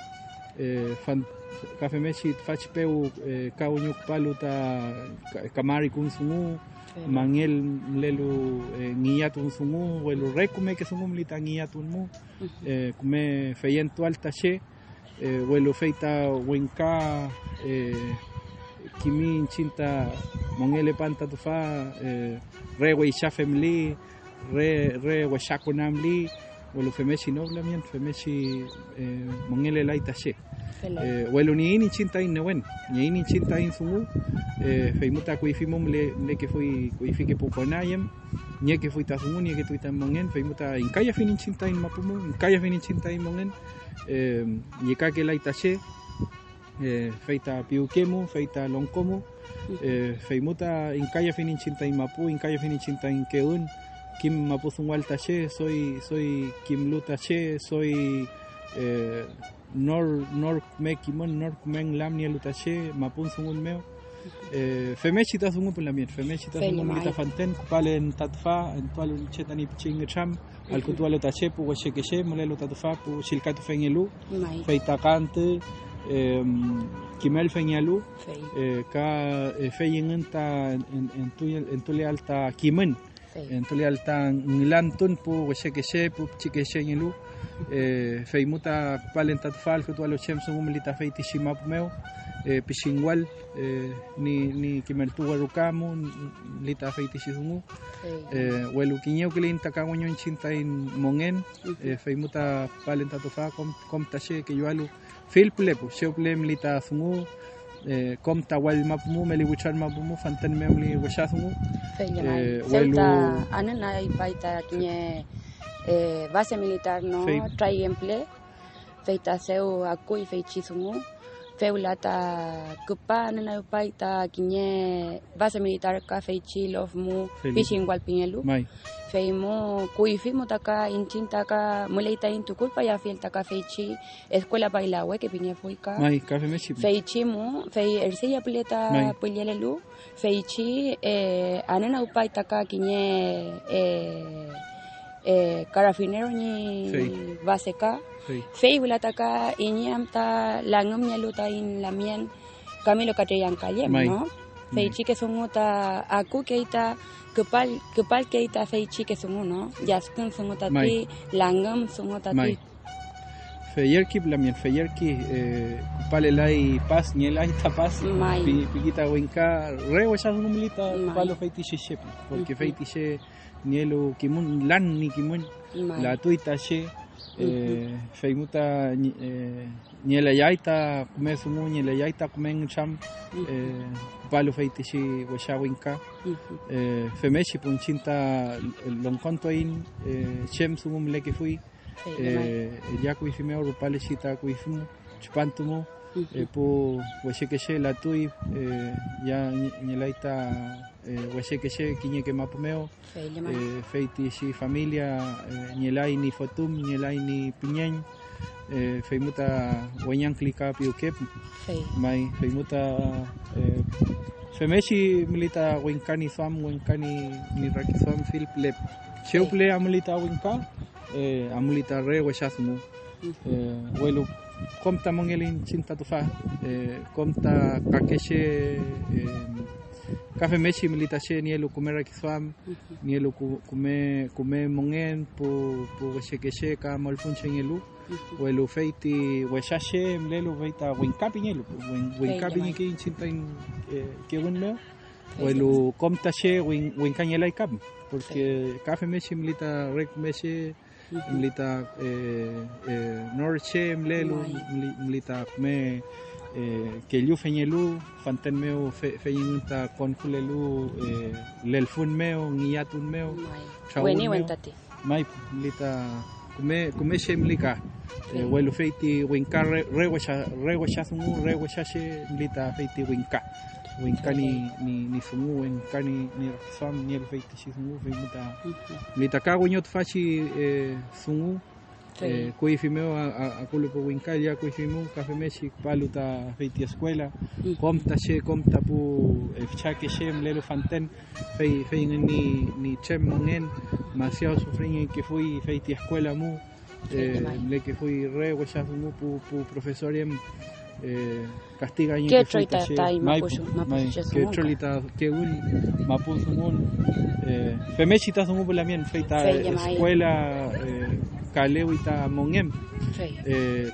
café mechi fachpeu kaunyuk paluta kamari kunsungu mangel mlelu ngiyatun sungu welu rekume que sungu mlita ngiyatun mu kume feyentu alta she welu feita wenka kimi chinta mongele panta tufa re weishafemli re weshakunamli welu femeshi noblamien femeshi mongele laita she welu ni ini chinta in newen ni ini chinta in sungu feimuta kuifimum le que fui kuifike pokonayem ni que fui tasungu ni que tuita mongen feimuta in kaya finin chinta in mapumu in kaya finin chinta in mongen yeka que la itache feita piukemu feita lonkomu feimuta in kaya finin chinta in mapu in kaya finin chinta in keun kim mapuzungual tache soy kim lutache soy nor mekimon nor kumen lamnia lutache mapun sungun meo femechi ta sungu por la mier femechi ta sungu milita fanten kupalen tatfa en tual chetani ching cham al kutualo tache pu weshekeshe molelo tatfa pu shilkatu fengelu feita kante kimel fenyalu ka feyingenta en tu lealta kimen en tu lealta ngilantun pu weshekeshe pu chikeshe ngelu feimuta palenta tfal que tu alo chem sungu milita feiti shimap meu pishingual ni kimertu warukamu lita feiti shisungu welu kiñeu kilin takaguño en chinta in mongen feimuta palenta tfa kom tashe que yo alu fil plepo sheuple milita sungu kom tawal mapmu meli wichar mapmu fantan memli washasungu welu anana ipaita kiñe base militar no triemple feita seu akui feichisungu feulata kupa nana paita kiñe base militar ka feichi lofmu pishingual piñelu feimo kuifimo taka inchinta ka muleita intukulpa ya fiel taka feichi escuela bailawe que piñe fuika feichimu fei erseya pleta pulielelu feichi anana upaita ka kiñe carafinero ni baseka fei bulataka inyamta langam nyaluta in lamien Camilo Catrellán Calem no fei chike songota aku keita kepal keita fei chike songo jaskun songota ti langam songota ti Feyerki lamien feyerki palelai pas nielai tapas pigita winka rewasha numlita palo feiti shep porque feiti she nielo kimun lan ni kimun la tuita she feimuta niela yaita kumesumu niela yaita kumen cham palo feiti she washa winka femeshi punchinta lonkonto in chem sumum leke fui ya kuifimeo rupale shita kuifimu chupantumu po washekeshe la tui ya nyelaita washekeshe kiñeke mapumeo feiti shi familia nyelai ni fotum nyelai ni piñen feimuta wayan klika piukep mai feimuta femeshi milita winkani swam winkani ni rakiswam filplep cheuple amulita winka amulita re washasmu welu komta mongelin chinta tufa komta kakeshe kafe mechi milita she nielu kumera kiswam nielu kume mongen pu washekeshe ka malfunche nielu welu feiti washashe mlelu feita winkapi nielu winkapi niki chinta in que bueno welu komta she winkanyela ikap porque kafe mechi milita rek mechi milita norche mlelu milita me que lu feñelu fanten meu feñunta konkulelu lelfun meu ngiatun meu weni wentati mai milita kume she milika welu feiti winka rewasha sumu rewasha milita feiti winka ni sumu winka ni sam ni el feiti sumu milita kaguñot fachi sumu kuifimeo akulupo winka ya kuifimeo kafe meshi paluta feiti escuela komta pu fchake she mlelo fanten fei ni chem mongen demasiado sufriño que fui feiti escuela mu le que fui re washas mu pu profesoriem castiga y que troita tai mapucho que trolita que un mapucho un femechita sumu por la mien feita escuela kalewita mongem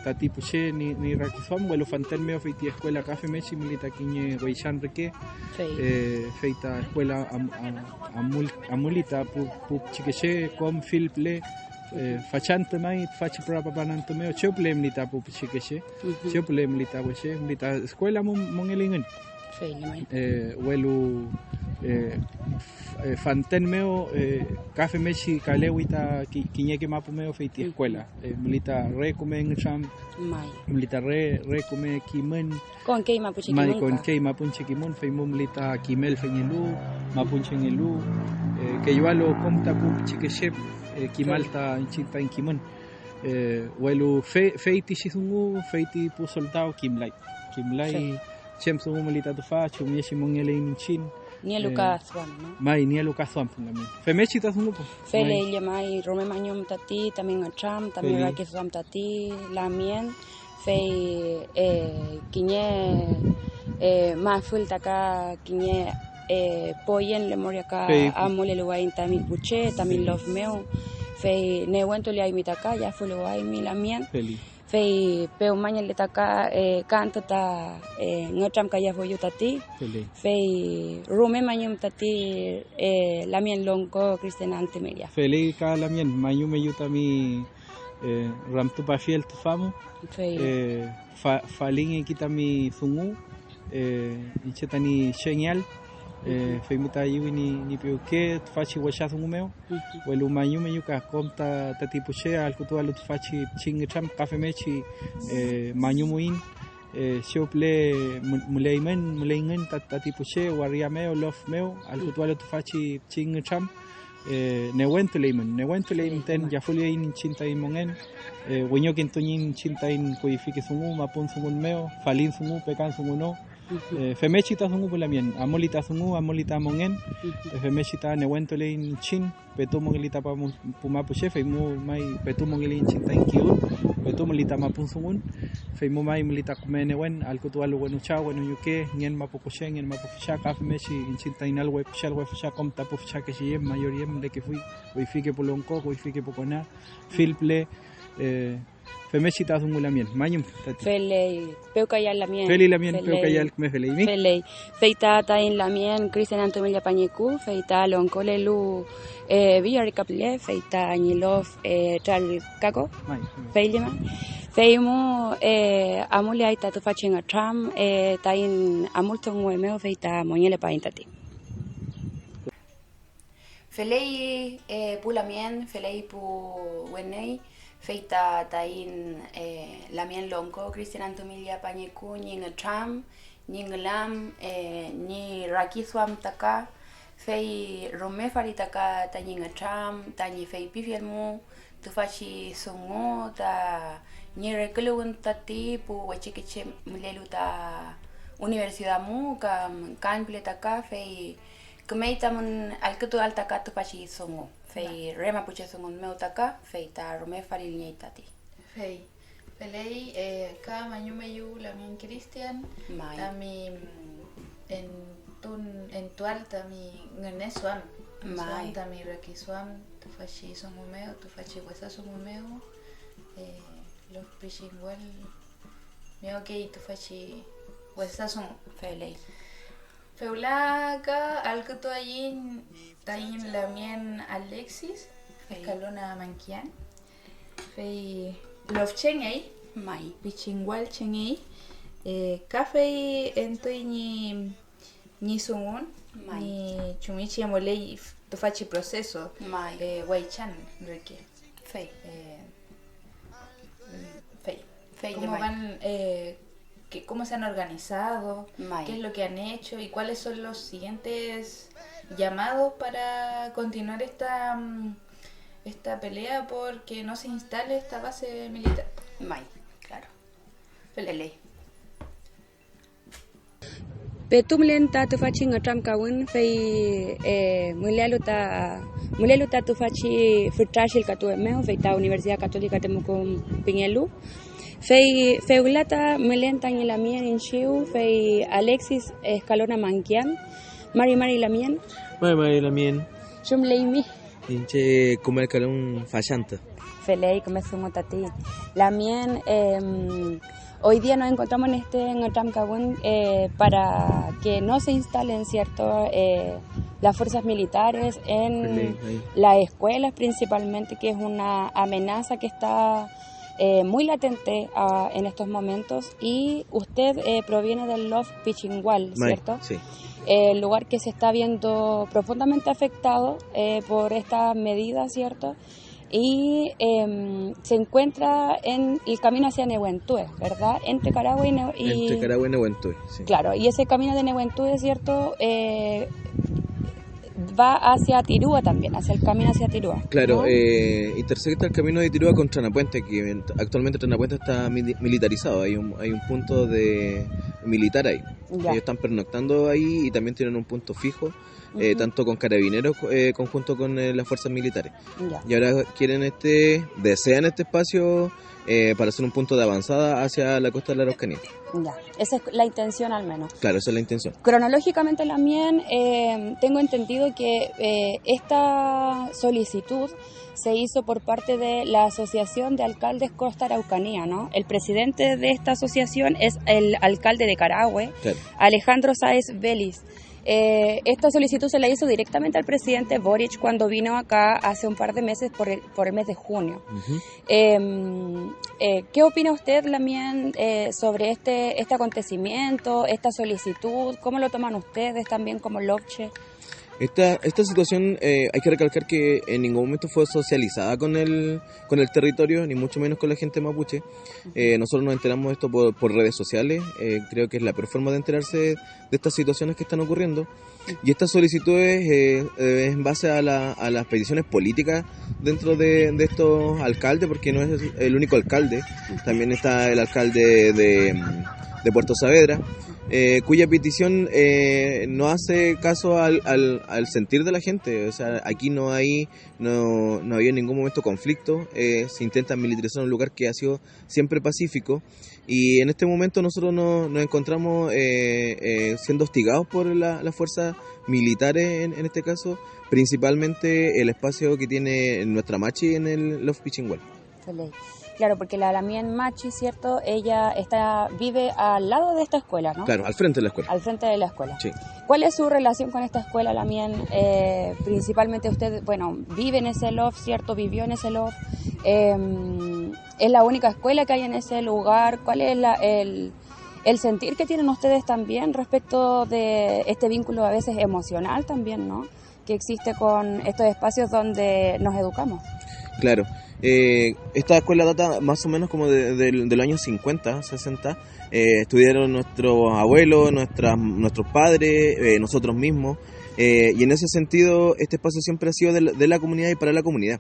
tati puche ni rakisam welo fantel meo feiti escuela kafe mechi milita kiñe weishan reke feita escuela amulita pu chikeche com filple fachante mai fachi para papananto meo cheuple milita pu chikeche cheuple milita weche milita escuela mongelingen welu fanten meo kafe mechi kalewita kiñeke mapu meo feiti escuela milita re kumen cham milita re kume kimen con kei mapuche kimen mai con kei mapunche kimen feimo milita kimel feñelu mapunche ngelu que yo lo comta pu chikeshep kimalta chinta en kimen welu feiti shisungu feiti pu soldado kimlai chemsungu milita tufa chumyeshi mongele inchin ni Lucas Juan no mai ni Lucas Juan también femechi tasungu po fele ya mai rome mañom tati también acham también ra que sam tati la mien fe kiñe ma fulta ka kiñe poyen le moria ka amole le wain también puche también love meu fei Nehuento le mitaka ya fulu ay mi lamien Feliz. fei peu maña le taka kanto ta ngotram kaya fo yutati Feliz. fei rume mañum tati lamien lonko Cristian Antimedia Feliz ka lamien mayu me yuta mi ramtu pa fiel tu famu. fei Falin kita mi sungu incheta ni genial femuta yiwi ni piuke fachi washa sungu meo welu mayu me yuka komta tatipu che al kutu alu fachi ching tram kafe mechi mayu muin siople muleimen tatipu che waria meo lof meo al kutu alu fachi ching tram Nehuento leimen ten ya fulio in chinta in mongen wenyo kintuñin chinta in kuifiki sungu mapun sungun meo falin sungu pekan sungu no femechita sungu pulamien amolita sungu amolita mongen femechita Nehuento lein chin petu mongelita pa pumapu che feimu mai petu mongelin chinta in kiun petu molita mapun sungun feimu mai molita kume newen alkutu alu wenu cha wenu yuke ngien mapukushen ngien mapufisha ka femechi in chinta in alwe fisha kom tapu fisha que si mayoriem de que fui kuifiki pulonko kuifiki pukona filple femechita sungu lamien mañum Felei peu kaya lamien feli lamien peu kaya me felei mi Felei feita ta in lamien Cristian Antomelia pañiku feita lonko lelu Villarcaple feita añilof tral kako mai feilema feimu amule aita tu fachinga tram ta in amulto nguemeo feita moñele paintati Felei pulamien felei pu wenei feita tain lamien lonko Cristian Antomelia pañiku ning tram ning lam ni rakiswam taka fei rome faritaka taning tram tani fei pifielmu tu fachi songo ta ni rekelun tati pu wachikiche mulelu ta universidad mu kan pletaka fei kumeita mun alkutu altaka tu fachi songo fei rema puche songo meutaka fei ta rome farilñeitati Fei. Pelei ka mañumeyu lamien Cristian Mai. tami en tu alta mi ngenesuan Mai. tami rakisuan tu fachi somumeo tu fachi wasa somumeo los pishingual meo que tu fachi wasa som felei Feulaga algo to allí tayin lamien Alexis Fei. Escalona Manquian Fei Lof Chengei mai Pichingual Chengei Café entoi ni sungun Mai. ni chumichi amolei to fachi proceso mai Waichan Ricky fei Fei fei ¿Cómo mai. van cómo se han organizado? Mai. ¿Qué es lo que han hecho? ¿Y cuáles son los siguientes llamados para continuar esta pelea porque no se instale esta base militar? Mai, claro. Pelea. Petum lenta tu fachi ngatram kawun fei mulelu ta tu fachi futrashil katu meo fei ta Universidad Católica Temuco Piñelu fei feulata mulenta ni lamien in chiu fei Alexis Escalona Manquian Mari lamien Mai lamien chum leimi inche comer calón fallante. felei como sumo tati lamien hoy día nos encontramos en Ngatram Kawun para que no se instalen las fuerzas militares en las escuelas principalmente, que es una amenaza que está muy latente en estos momentos. Y usted proviene del Lof Pichingual, ¿cierto? Sí. El lugar que se está viendo profundamente afectado por estas medidas, ¿cierto? Y se encuentra en el camino hacia Nehuentue, ¿verdad? Entre Carahue y Entre Carahue y Nehuentue, sí. Claro, y ese camino de Nehuentue, ¿cierto? Va hacia Tirúa también, hacia el camino hacia Tirúa. Claro, ¿no? intersecta el camino de Tirúa con Tranapuente, que actualmente Tranapuente está militarizado, hay un punto de militar ahí. Ya. Ellos están pernoctando ahí y también tienen un punto fijo, tanto con carabineros conjunto con las fuerzas militares. Ya. Y ahora desean este espacio para hacer un punto de avanzada hacia la costa de la Araucanía. Ya. Esa es la intención al menos. Claro, esa es la intención. Cronológicamente también tengo entendido que esta solicitud se hizo por parte de la Asociación de Alcaldes Costa Araucanía, ¿no? El presidente de esta asociación es el alcalde de Carahue, Claro. Alejandro Sáez Vélez. Esta solicitud se la hizo directamente al presidente Boric cuando vino acá hace un par de meses por el mes de junio. Ujú. ¿Qué opina usted, Lamien, sobre este acontecimiento, esta solicitud? ¿Cómo lo toman ustedes también como Lobche? Esta situación hay que recalcar que en ningún momento fue socializada con el territorio, ni mucho menos con la gente mapuche. Nosotros nos enteramos de esto por redes sociales. Creo que es la peor forma de enterarse de estas situaciones que están ocurriendo. Y estas solicitudes en base a las peticiones políticas dentro de estos alcaldes, porque no es el único alcalde, también está el alcalde de Puerto Saavedra, cuya petición no hace caso al sentir de la gente. O sea, aquí no había en ningún momento conflicto, se intenta militarizar un lugar que ha sido siempre pacífico, y en este momento nosotros nos encontramos siendo hostigados por las fuerzas militares, en este caso, principalmente el espacio que tiene nuestra machi en el Love Pichingual. Claro, porque la Lamien Machi, ¿cierto? Ella vive al lado de esta escuela, ¿no? Claro, al frente de la escuela. Al frente de la escuela. Sí. ¿Cuál es su relación con esta escuela, Lamien? Principalmente usted, bueno, vive en ese loft, ¿cierto? Vivió en ese loft. ¿Es la única escuela que hay en ese lugar? ¿Cuál es el sentir que tienen ustedes también respecto de este vínculo a veces emocional también, ¿no? Que existe con estos espacios donde nos educamos. Claro. Esta escuela data más o menos como de los años 50, 60. Estudiaron nuestros abuelos, nuestros padres, nosotros mismos. Y en ese sentido, este espacio siempre ha sido de la comunidad y para la comunidad.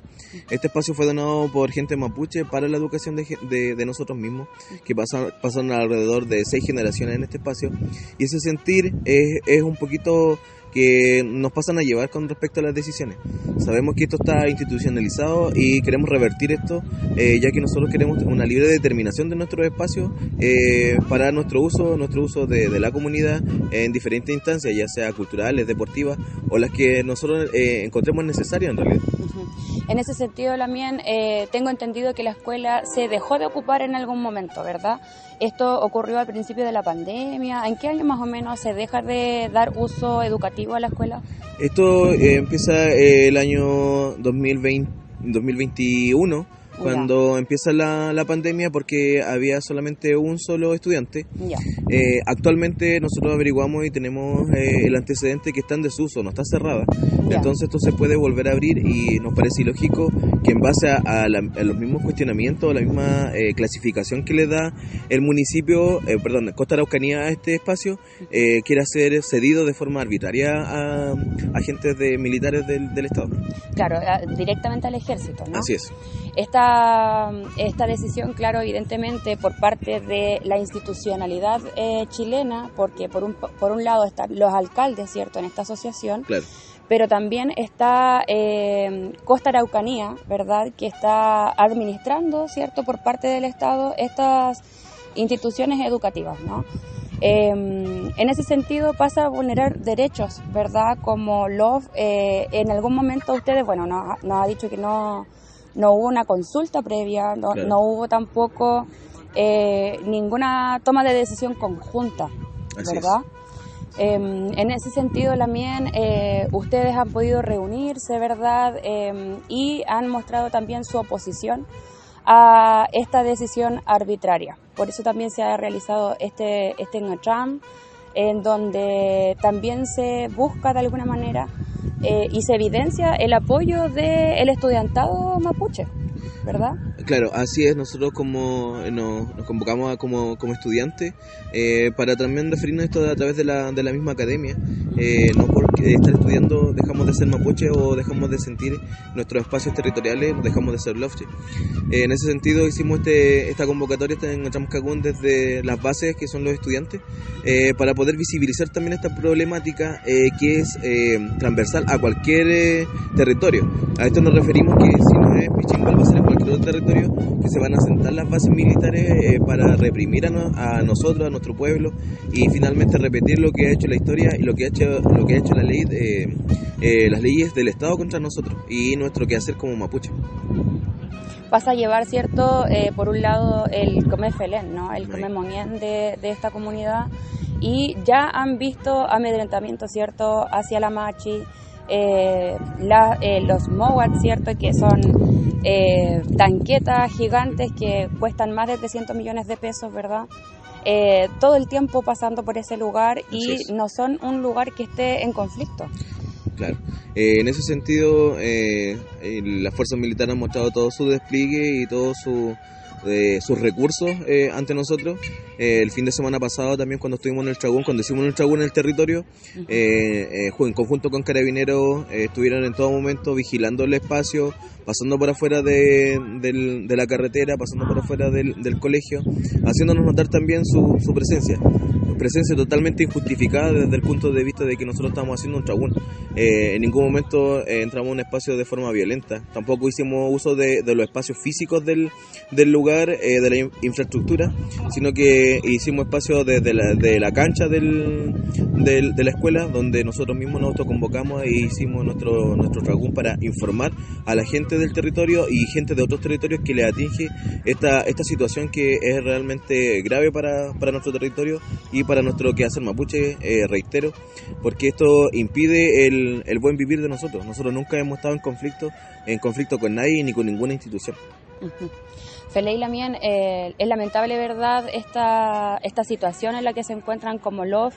Este espacio fue donado por gente mapuche para la educación de nosotros mismos, que pasaron alrededor de 6 generaciones en este espacio. Y ese sentir es un poquito que nos pasan a llevar con respecto a las decisiones. Sabemos que esto está institucionalizado y queremos revertir esto, ya que nosotros queremos una libre determinación de nuestros espacios para nuestro uso de la comunidad en diferentes instancias, ya sea culturales, deportivas o las que nosotros encontremos necesarias en realidad. En ese sentido, Lamien, tengo entendido que la escuela se dejó de ocupar en algún momento, ¿verdad? Esto ocurrió al principio de la pandemia. ¿En qué año más o menos se deja de dar uso educativo a la escuela? Esto empieza el año 2021, cuando empieza la pandemia, porque había solamente un solo estudiante. Ya. Actualmente nosotros averiguamos y tenemos el antecedente que está en desuso, no está cerrada. Ya. Entonces esto se puede volver a abrir y nos parece ilógico que en base a los mismos cuestionamientos, a la misma clasificación que le da el municipio, Costa Araucanía a este espacio, quiera ser cedido de forma arbitraria a agentes militares del Estado. Claro, directamente al ejército, ¿no? Así es. Esta decisión, claro, evidentemente por parte de la institucionalidad chilena, porque por un lado están los alcaldes, ¿cierto?, en esta asociación, Claro. pero también está Costa Araucanía, ¿verdad?, que está administrando, ¿cierto?, por parte del Estado estas instituciones educativas, ¿no? En ese sentido pasa a vulnerar derechos, ¿verdad?, como en algún momento ustedes, bueno, nos ha dicho que no hubo una consulta previa, Claro. no hubo tampoco ninguna toma de decisión conjunta, Así ¿verdad? En ese sentido, Lamien, ustedes han podido reunirse, ¿verdad? Y han mostrado también su oposición a esta decisión arbitraria. Por eso también se ha realizado este NGTRAM, en donde también se busca de alguna manera y se evidencia el apoyo del estudiantado mapuche, ¿verdad? Claro, así es. Nosotros nos convocamos como estudiantes para también referirnos a esto a través de la misma academia. no porque estar estudiando dejamos de ser mapuche o dejamos de sentir nuestros espacios territoriales, dejamos de ser lofche. En ese sentido hicimos esta convocatoria en Chamcagún desde las bases, que son los estudiantes, para poder visibilizar también esta problemática que es transversal a cualquier territorio. A esto nos referimos que si no es Pichimbal va a ser en cualquier otro territorio, que se van a sentar las bases militares para reprimir a nosotros, a nuestro pueblo, y finalmente repetir lo que ha hecho la historia y lo que ha hecho la ley, las leyes del Estado contra nosotros y nuestro quehacer como mapuche. Vas a llevar, ¿cierto? Por un lado el Come Felén, ¿no? El Come Monien de esta comunidad, y ya han visto amedrentamiento, ¿cierto? Hacia la Machi, los Mowat, ¿cierto? Que son tanquetas gigantes que cuestan más de 300 millones de pesos, ¿verdad? Todo el tiempo pasando por ese lugar, y no son un lugar que esté en conflicto. Claro, en ese sentido las fuerzas militares han mostrado todo su despliegue y todos sus recursos ante nosotros. El fin de semana pasado también, cuando estuvimos en el Tragún, cuando hicimos el Tragún en el territorio, en conjunto con Carabineros, estuvieron en todo momento vigilando el espacio, pasando por afuera de la carretera, pasando por afuera del colegio, haciéndonos notar también su presencia totalmente injustificada desde el punto de vista de que nosotros estamos haciendo un Tragún. En ningún momento entramos en un espacio de forma violenta, tampoco hicimos uso de los espacios físicos del lugar, de la infraestructura, sino que hicimos espacio desde la cancha de la escuela, donde nosotros mismos nos autoconvocamos e hicimos nuestro Tragún para informar a la gente del territorio y gente de otros territorios que le atinge esta situación, que es realmente grave para nuestro territorio y para nuestro quehacer mapuche, reitero, porque esto impide el buen vivir de nosotros. Nosotros nunca hemos estado en conflicto con nadie ni con ninguna institución. Feley Lamien, es lamentable, ¿verdad?, esta situación en la que se encuentran como LOF,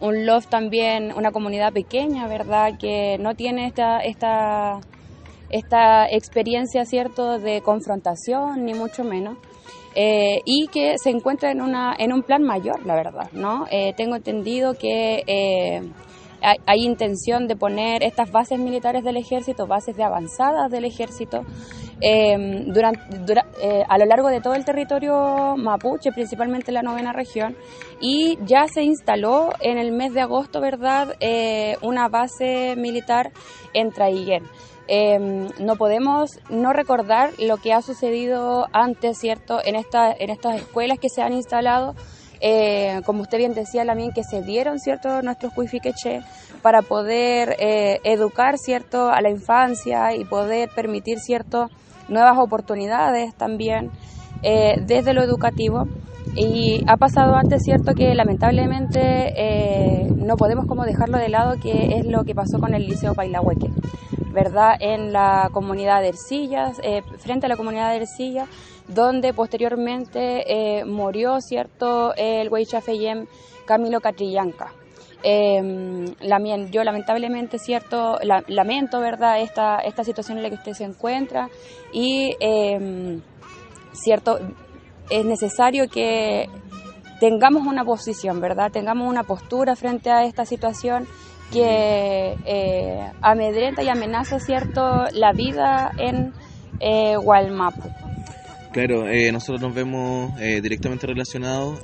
un LOF también, una comunidad pequeña, ¿verdad?, que no tiene esta experiencia, ¿cierto?, de confrontación, ni mucho menos. Y que se encuentra en un plan mayor, la verdad, ¿no? Tengo entendido que hay intención de poner estas bases militares del ejército, bases de avanzadas del ejército, a lo largo de todo el territorio mapuche, principalmente la 9ª región, y ya se instaló en el mes de agosto, ¿verdad?, una base militar en Traiguén. No podemos no recordar lo que ha sucedido antes, ¿cierto?, en estas escuelas que se han instalado, como usted bien decía, Lamien, que se dieron, ¿cierto?, nuestros cuifiqueche para poder educar, ¿cierto?, a la infancia y poder permitir, ¿cierto?, nuevas oportunidades también desde lo educativo. Y ha pasado antes, ¿cierto?, que lamentablemente no podemos como dejarlo de lado, que es lo que pasó con el Liceo Pailahueque, ¿verdad?, en la comunidad de Ercillas, frente a la comunidad de Ercillas, donde posteriormente murió, ¿cierto?, el Huaychafeyem Camilo Catrillanca. Yo lamentablemente, ¿cierto?, lamento, ¿verdad?, esta situación en la que usted se encuentra, y ¿cierto?, es necesario que tengamos una posición, ¿verdad?, tengamos una postura frente a esta situación que amedrenta y amenaza, ¿cierto?, la vida en Gualmapu. Claro, nosotros nos vemos directamente relacionados.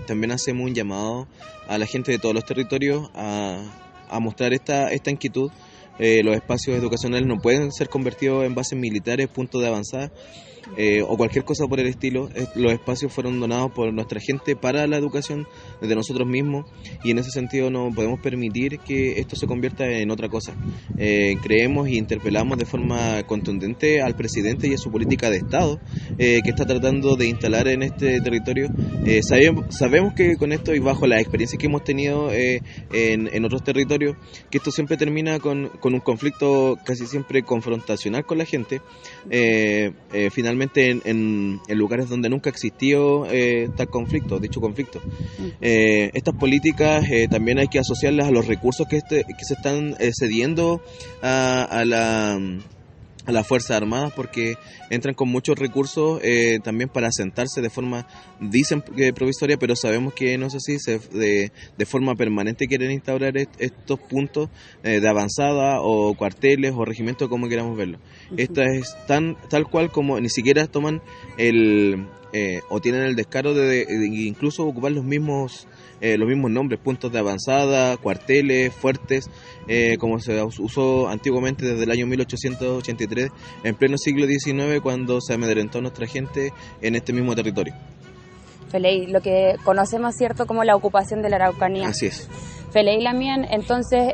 También hacemos un llamado a la gente de todos los territorios a mostrar esta inquietud. Los espacios educacionales no pueden ser convertidos en bases militares, puntos de avanzada o cualquier cosa por el estilo. Los espacios fueron donados por nuestra gente para la educación desde nosotros mismos, y en ese sentido no podemos permitir que esto se convierta en otra cosa. Creemos y interpelamos de forma contundente al presidente y a su política de Estado que está tratando de instalar en este territorio. Sabemos que con esto, y bajo la experiencia que hemos tenido en otros territorios, que esto siempre termina con un conflicto casi siempre confrontacional con la gente, finalmente en lugares donde nunca existió dicho conflicto. Estas políticas también hay que asociarlas a los recursos que se están cediendo a a las Fuerzas Armadas, porque entran con muchos recursos también para asentarse de forma, dicen que provisoria, pero sabemos que no es así, de forma permanente quieren instaurar estos puntos de avanzada o cuarteles o regimientos, como queramos verlo. Esta es tal cual como ni siquiera toman o tienen el descaro de incluso ocupar los mismos nombres, puntos de avanzada, cuarteles, fuertes, como se usó antiguamente desde el año 1883, en pleno siglo XIX, cuando se amedrentó a nuestra gente en este mismo territorio. Feley, lo que conocemos, ¿cierto?, como la ocupación de la Araucanía. Así es. Feley Lamien, entonces,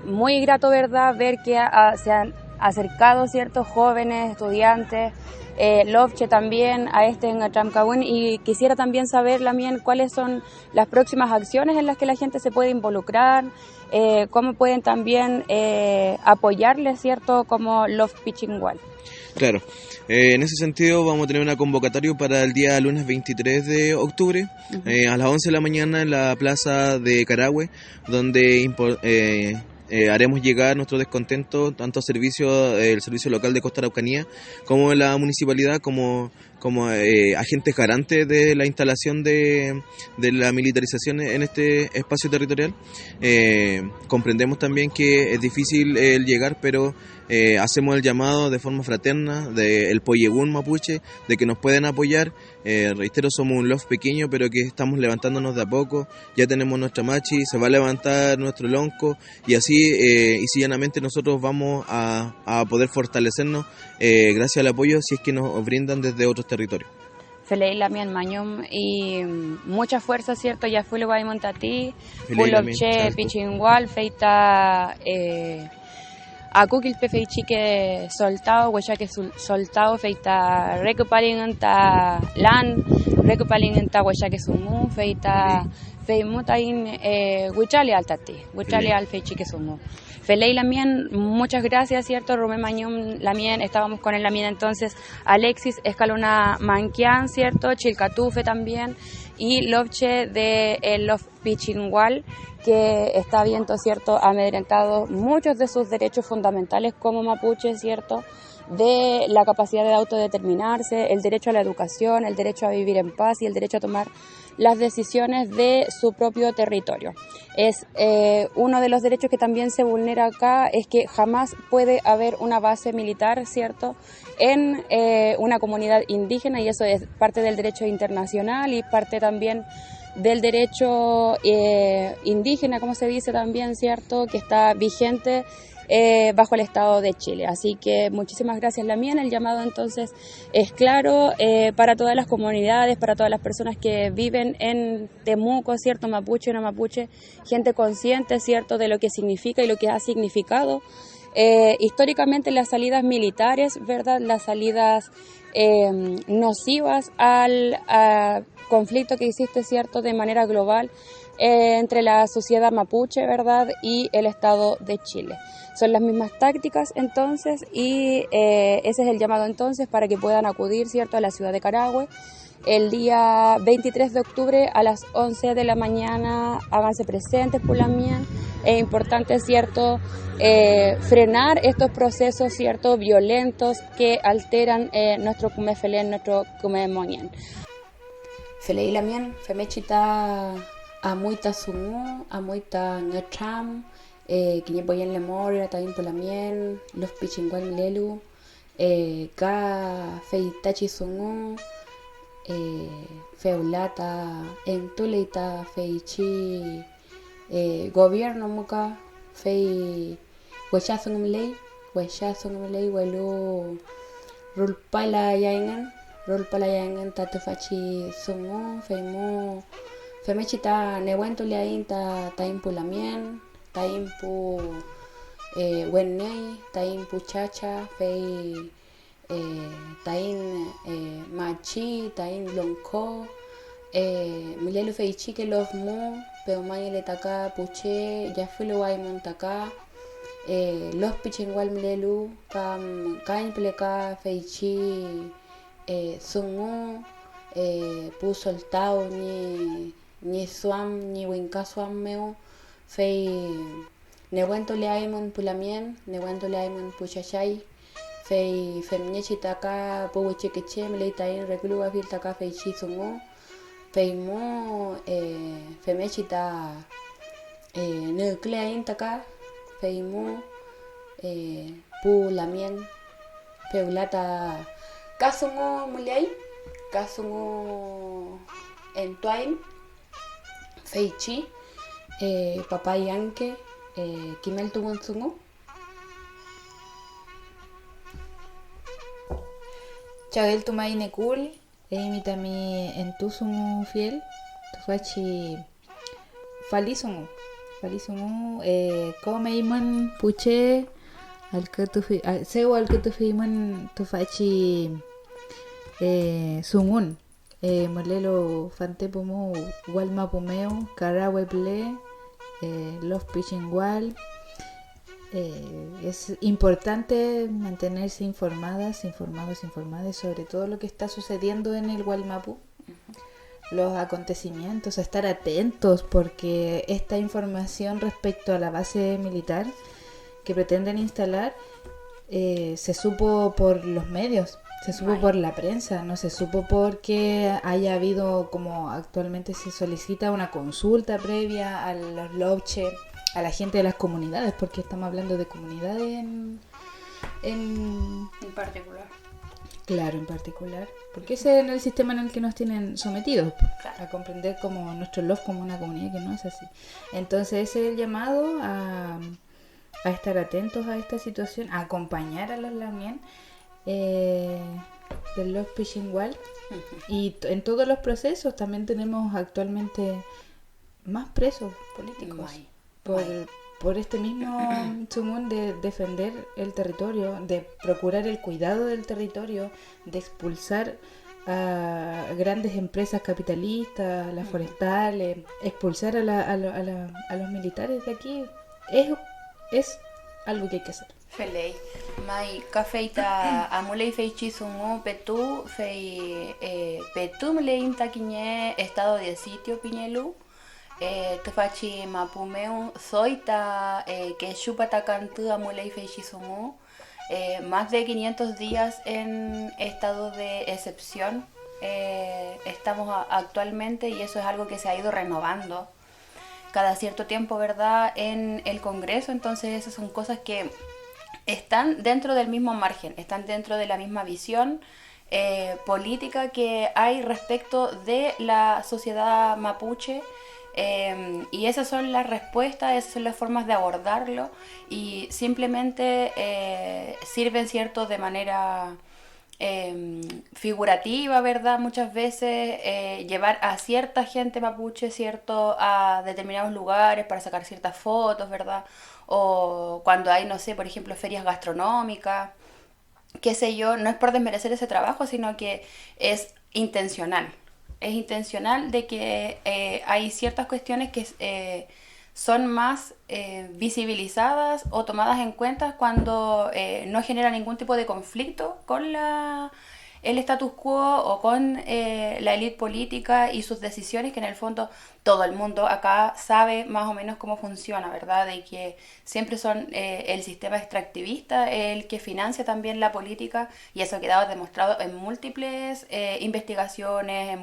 muy grato, ¿verdad?, ver que se han acercado ciertos jóvenes, estudiantes, Lovche también a en Atramcahuín, y quisiera también saber, Lamien, cuáles son las próximas acciones en las que la gente se puede involucrar, cómo pueden también apoyarles, ¿cierto?, como Love Pichingual. Claro, en ese sentido vamos a tener una convocatoria para el día lunes 23 de octubre, a las 11 de la mañana en la plaza de Carahue, donde haremos llegar nuestro descontento tanto al el servicio local de Costa Araucanía como la municipalidad como agentes garantes de la instalación de la militarización en este espacio territorial. Comprendemos también que es difícil el llegar, pero hacemos el llamado de forma fraterna del Poyegún mapuche de que nos pueden apoyar. Reitero, somos un loft pequeño, pero que estamos levantándonos de a poco. Ya tenemos nuestra machi, se va a levantar nuestro lonco, y así y si llanamente nosotros vamos a poder fortalecernos gracias al apoyo si es que nos brindan desde otros territorios. Feley Lamien Mañum, y mucha fuerza, ¿cierto? Ya fue lo que Montati, Pulopche, Pichingual, Feita, Akukilpe Feichique soltado, Huechaque soltado, Feita Recupalin ta Lan, Recupalin ta Huechaque Sumu, Feita Feimutain, Huichale Altati, Huichale al Feichique Sumu. Feley Lamien, muchas gracias, ¿cierto? Rumé Mañón Lamien, estábamos con el Lamien entonces, Alexis Escalona Manquian, ¿cierto? Chilcatufe también, y Lovche de Love Pichingual, que está viendo, ¿cierto?, amedrentado muchos de sus derechos fundamentales como mapuche, ¿cierto?, de la capacidad de autodeterminarse, el derecho a la educación, el derecho a vivir en paz y el derecho a tomar las decisiones de su propio territorio. Es uno de los derechos que también se vulnera acá, es que jamás puede haber una base militar, ¿cierto?, en una comunidad indígena, y eso es parte del derecho internacional y parte también del derecho indígena, como se dice también, ¿cierto?, que está vigente bajo el Estado de Chile. Así que muchísimas gracias, Lamien. El llamado entonces es claro para todas las comunidades, para todas las personas que viven en Temuco, ¿cierto?, mapuche o no mapuche, gente consciente, ¿cierto?, de lo que significa y lo que ha significado históricamente las salidas militares, ¿verdad?, las salidas nocivas al conflicto que existe, ¿cierto?, de manera global entre la sociedad mapuche, ¿verdad?, y el Estado de Chile. Son las mismas tácticas entonces, y ese es el llamado entonces para que puedan acudir, ¿cierto?, a la ciudad de Carahue el día 23 de octubre a las 11 de la mañana. Háganse presentes por la mía. Es importante, ¿cierto?, frenar estos procesos, ¿cierto?, violentos que alteran nuestro Cumefelén, nuestro Cumemoñán. Felei Lamien, Femechita Amuita Sumu, Amuita Ngacham, Quiñepoyen Lemor, Taín Polamien, Los Pichingual Milelu, Ka Feitachi Sumu, Feulata, Entuleita, Feichi, Gobierno Muka, Fei, Huechazungumlei, Huelu, Rulpala Yaingan, Tatufachi Sumu, Feimu, Femechita Nehuentulyain, Taimpu Lamien, Taimpu Wennei, Taimpu Chacha, Fei, Tain Machi, Tain Lonco, Milelu Feichi que los mu, Peomay Letaka, Puche, Yafiluay Montaka, Los Pichingual Milelu, Kain Pleca, Feichi, Sungu, Puso el Tao, ni Suam, ni Winka Suam Meu, Fei, Nehuento Leaimon Pulamien, Nehuento Leaimon Puchachay, fei femnyechi taka puweche keche milita in regluwa fil taka fei chisungo fei mo femyechi ta nucleain taka fei mo pu lamien feulata kasungo muliai kasungo entuain fei chi papayanke kimel tungon sungo Chabel tumaine cool, imita mi entusumu fiel, tufachi falisumu, come iman puche, seu al que tufi iman tufachi sungun, molelo fantepumu walma pumeo, karaweble, los pichingual. Es importante mantenerse informados sobre todo lo que está sucediendo en el Gualmapu, los acontecimientos, estar atentos porque esta información respecto a la base militar que pretenden instalar se supo por los medios, se supo por la prensa, no se supo porque haya habido, como actualmente se solicita, una consulta previa a los LOPCHE, a la gente de las comunidades, porque estamos hablando de comunidades en particular. Claro, en particular. Porque ese es el sistema en el que nos tienen sometidos, claro, a comprender como nuestro LOF como una comunidad que no es así. Entonces ese es el llamado a estar atentos a esta situación, a acompañar a los lamien del LOF Pichingual. Y en todos los procesos también tenemos actualmente más presos políticos. Por este mismo sumón de defender el territorio, de procurar el cuidado del territorio, de expulsar a grandes empresas capitalistas, las forestales, expulsar a los militares de aquí, es algo que hay que hacer. Felei, mai kafeita amulei feichi sungo petu mulei intakiñe estado de sitio piñelu. Tufachi mapumeu soita que chupata cantu amulei feichisungu más de 500 días en estado de excepción estamos actualmente, y eso es algo que se ha ido renovando cada cierto tiempo, ¿verdad?, en el Congreso. Entonces esas son cosas que están dentro del mismo margen, están dentro de la misma visión política que hay respecto de la sociedad mapuche. Y esas son las respuestas, esas son las formas de abordarlo, y simplemente sirven, ¿cierto?, de manera figurativa, ¿verdad? Muchas veces llevar a cierta gente mapuche, ¿cierto?, a determinados lugares para sacar ciertas fotos, ¿verdad? O cuando hay, no sé, por ejemplo, ferias gastronómicas, qué sé yo, no es por desmerecer ese trabajo, sino que es intencional. Es intencional de que hay ciertas cuestiones que son más visibilizadas o tomadas en cuenta cuando no genera ningún tipo de conflicto con el status quo o con la élite política y sus decisiones, que en el fondo todo el mundo acá sabe más o menos cómo funciona, ¿verdad? De que siempre son el sistema extractivista el que financia también la política, y eso ha quedado demostrado en múltiples investigaciones,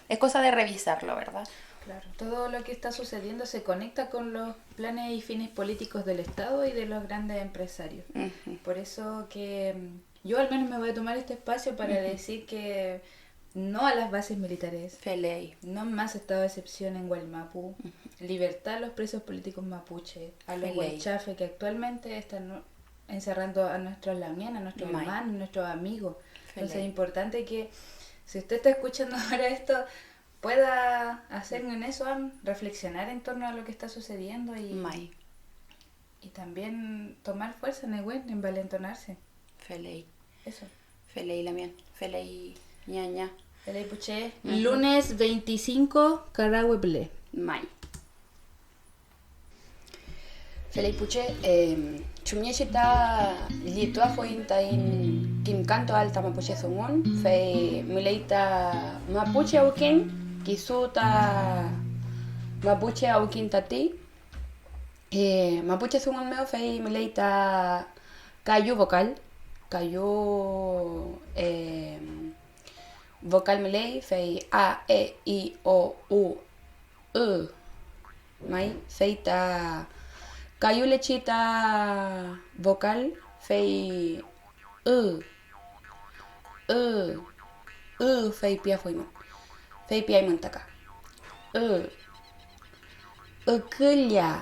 es cosa de revisarlo, ¿verdad? Claro, todo lo que está sucediendo se conecta con los planes y fines políticos del Estado y de los grandes empresarios. Uh-huh. Por eso que yo al menos me voy a tomar este espacio para decir que no a las bases militares, Felei, no más estado de excepción en Gualmapu, libertad a los presos políticos mapuche, a los huaychafes que actualmente están encerrando a nuestros lamien, a nuestros hermanos, a nuestros amigos. Entonces es importante que si usted está escuchando ahora esto, pueda hacer en eso, reflexionar en torno a lo que está sucediendo y también tomar fuerza en el web, envalentonarse. Felei. Eso. Felei lamien, felei ñaña. Felei puché. Lunes 25, Carahueble. Mai. Felei puché, chumñechita litua fointa in kimkanto alta mapuche songon, fei mileita mapuche auken, kisuta mapuche aukin tati, mapuche songon meo fei mileita kayu vocal, cayó vocal malay fei a e i o u e mai fei ta cayó lechita vocal fei fei pia foi man fei pia man taka Ăcâlea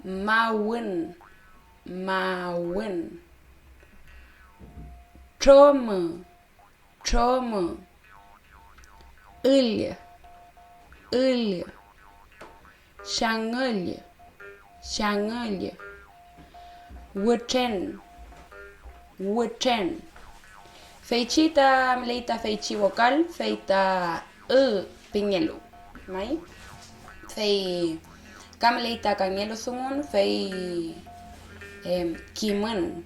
Mauen Tromă Îl Șangăl Wăten Feicita mleita feici vocal feita piñelu mai fei camleita cañelo sungun fei kimen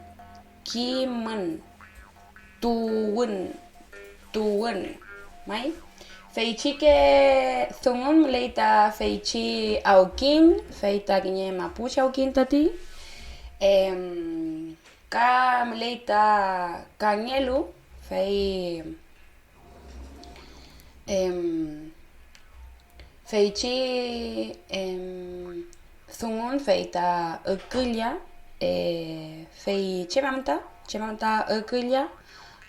tuun mai feici que sungun mleita feici aukin feita quiñe mapuche aukin tati camleita cañelu fei feici sungun feita ăcâlea fei ce mamta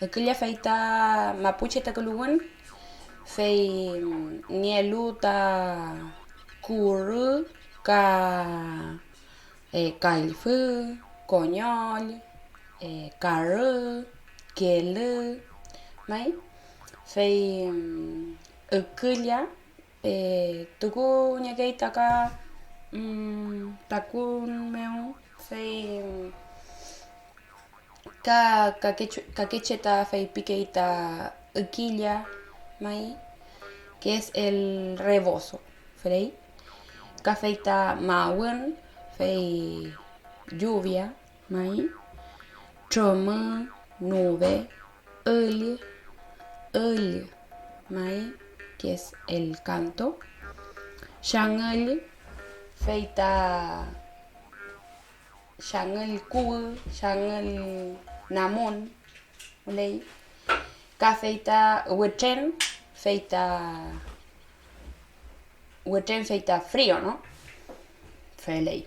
ăcâlea feita mapuche tăcăluân fei nieluta curâ ca calfă coñol cară Kelă, mai fei ăcâlea tucu nyegei taka takun meu fei ca quecheta fei piqueita ăcâlea mai que es el rebozo frei ca feita mauen fei lluvia mai tromă nube, îl, mai, que es el canto, shangăl, feita, shangăl cu, shangăl namon, ulei, ca feita, weten feita frío, ¿no? Felei.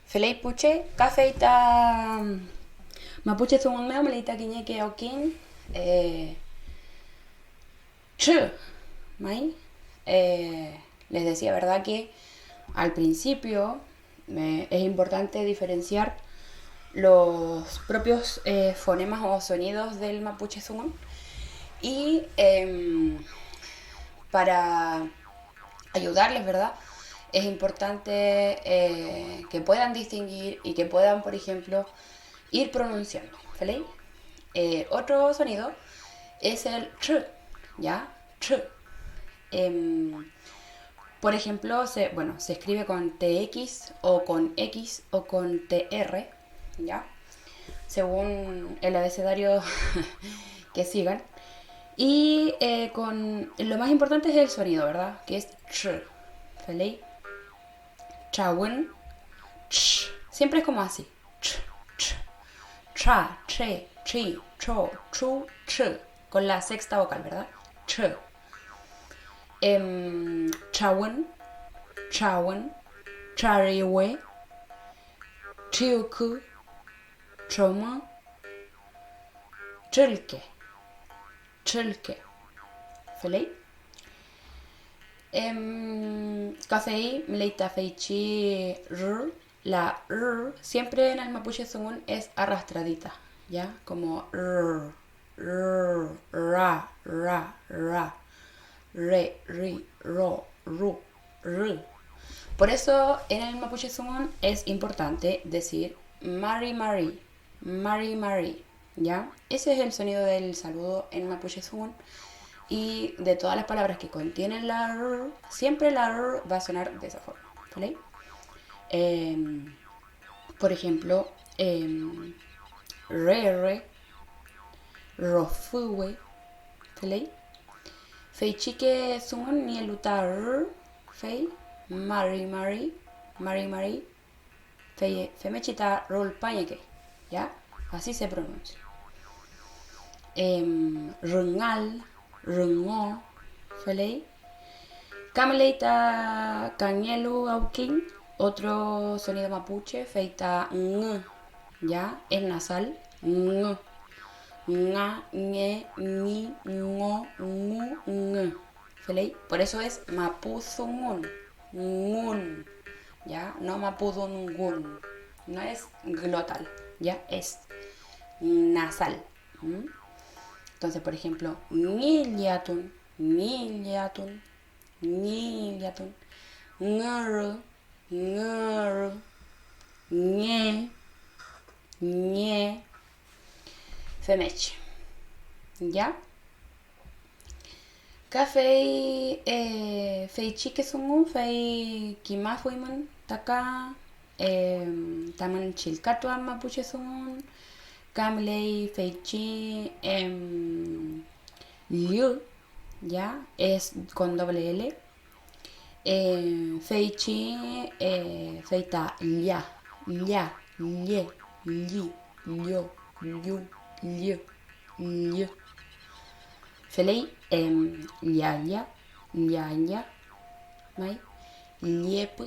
Felei puche, ca feita mapuche sungun meu, meleita quiñeque aukin, mai, les decía, ¿verdad? Que al principio es importante diferenciar los propios fonemas o sonidos del mapuche sungun y para ayudarles, ¿verdad? Es importante que puedan distinguir y que puedan, por ejemplo, ir pronunciando, ¿vale? Otro sonido es el ch, ¿ya? Ch. Por ejemplo, se escribe con TX o con X o con TR, ¿ya? Según el abecedario que sigan. Y lo más importante es el sonido, ¿verdad? Que es ch, ¿vale? Chawen, ch. Siempre es como así. Ch, ch. Cha, che, chi, cho, chu, ch. Con la sexta vocal, ¿verdad? Ch. Chawen, chariwe, chiuku, choma, chulke. ¿Vale? Café, mleita feichi, la siempre en el mapuche sungun es arrastradita, ¿ya? Como ra, re, ri, ro, ru, r. Por eso en el mapuche sungun es importante decir mari, ¿ya? Ese es el sonido del saludo en mapuche sungun. Y de todas las palabras que contienen la r, siempre la r va a sonar de esa forma, ¿vale? Por ejemplo, re, rofuwe, ¿vale? fei chique sungun ni lutar fei mari fei femechita rol pañeke, ya, así se pronuncia. Rengal, rengo, felei. Cameleita cañelu auquín, otro sonido mapuche, feita ng, ya, es nasal, ng, nga, ñe, ñi, ngo, ngu, ng, felei. Por eso es mapuzungun, ngun, ya, no mapudungun, no es glotal, ya, es nasal. Entonces, por ejemplo, niliatun, niliatun, niliatun, nguru, nguru, ñe, ñe, femeche, ¿ya? Café, fei chique sungu, fei kimafuiman, taka, taman chilcatua mapuche sungun, Camley, Feichi, Liu, ya, es con doble L. Feichi, Feita, ya, ya, ye, li, lio, liu, liu, liu. Felei, ya, mai, liep,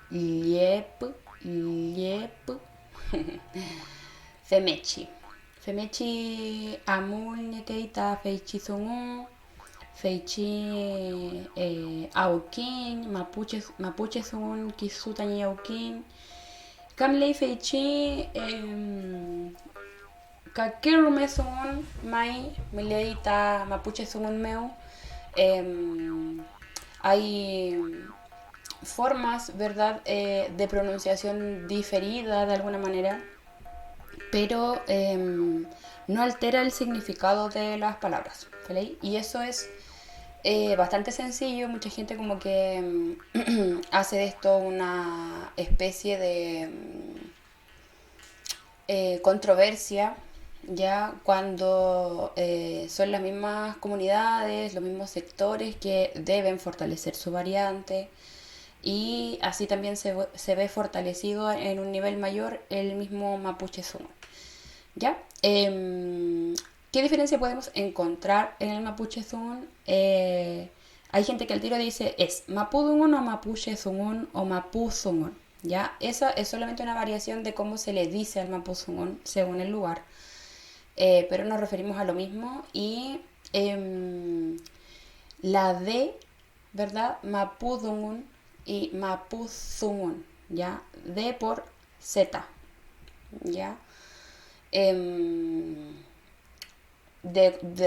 liep, liep. Femechi amul nekeita feichi zongo, feichi aukin, mapuche zongo kisuta ni aukin. Kamlei feichi kakirume zongo mai mileita mapuche zongo meu. Hay formas, ¿verdad?, de pronunciación diferida de alguna manera, pero no altera el significado de las palabras, ¿vale? Y eso es bastante sencillo. Mucha gente como que hace de esto una especie de controversia, ya cuando son las mismas comunidades, los mismos sectores que deben fortalecer su variante, y así también se ve fortalecido en un nivel mayor el mismo mapuche sungun. ¿Ya? ¿Qué diferencia podemos encontrar en el mapuche sungun? Hay gente que al tiro dice es mapudungun o mapuche sungun o mapu sungun. ¿Ya? Esa es solamente una variación de cómo se le dice al mapu sungun según el lugar. Pero nos referimos a lo mismo. Y la D, ¿verdad? Mapudungun y mapuzungun, ¿ya? D por Z, ¿ya?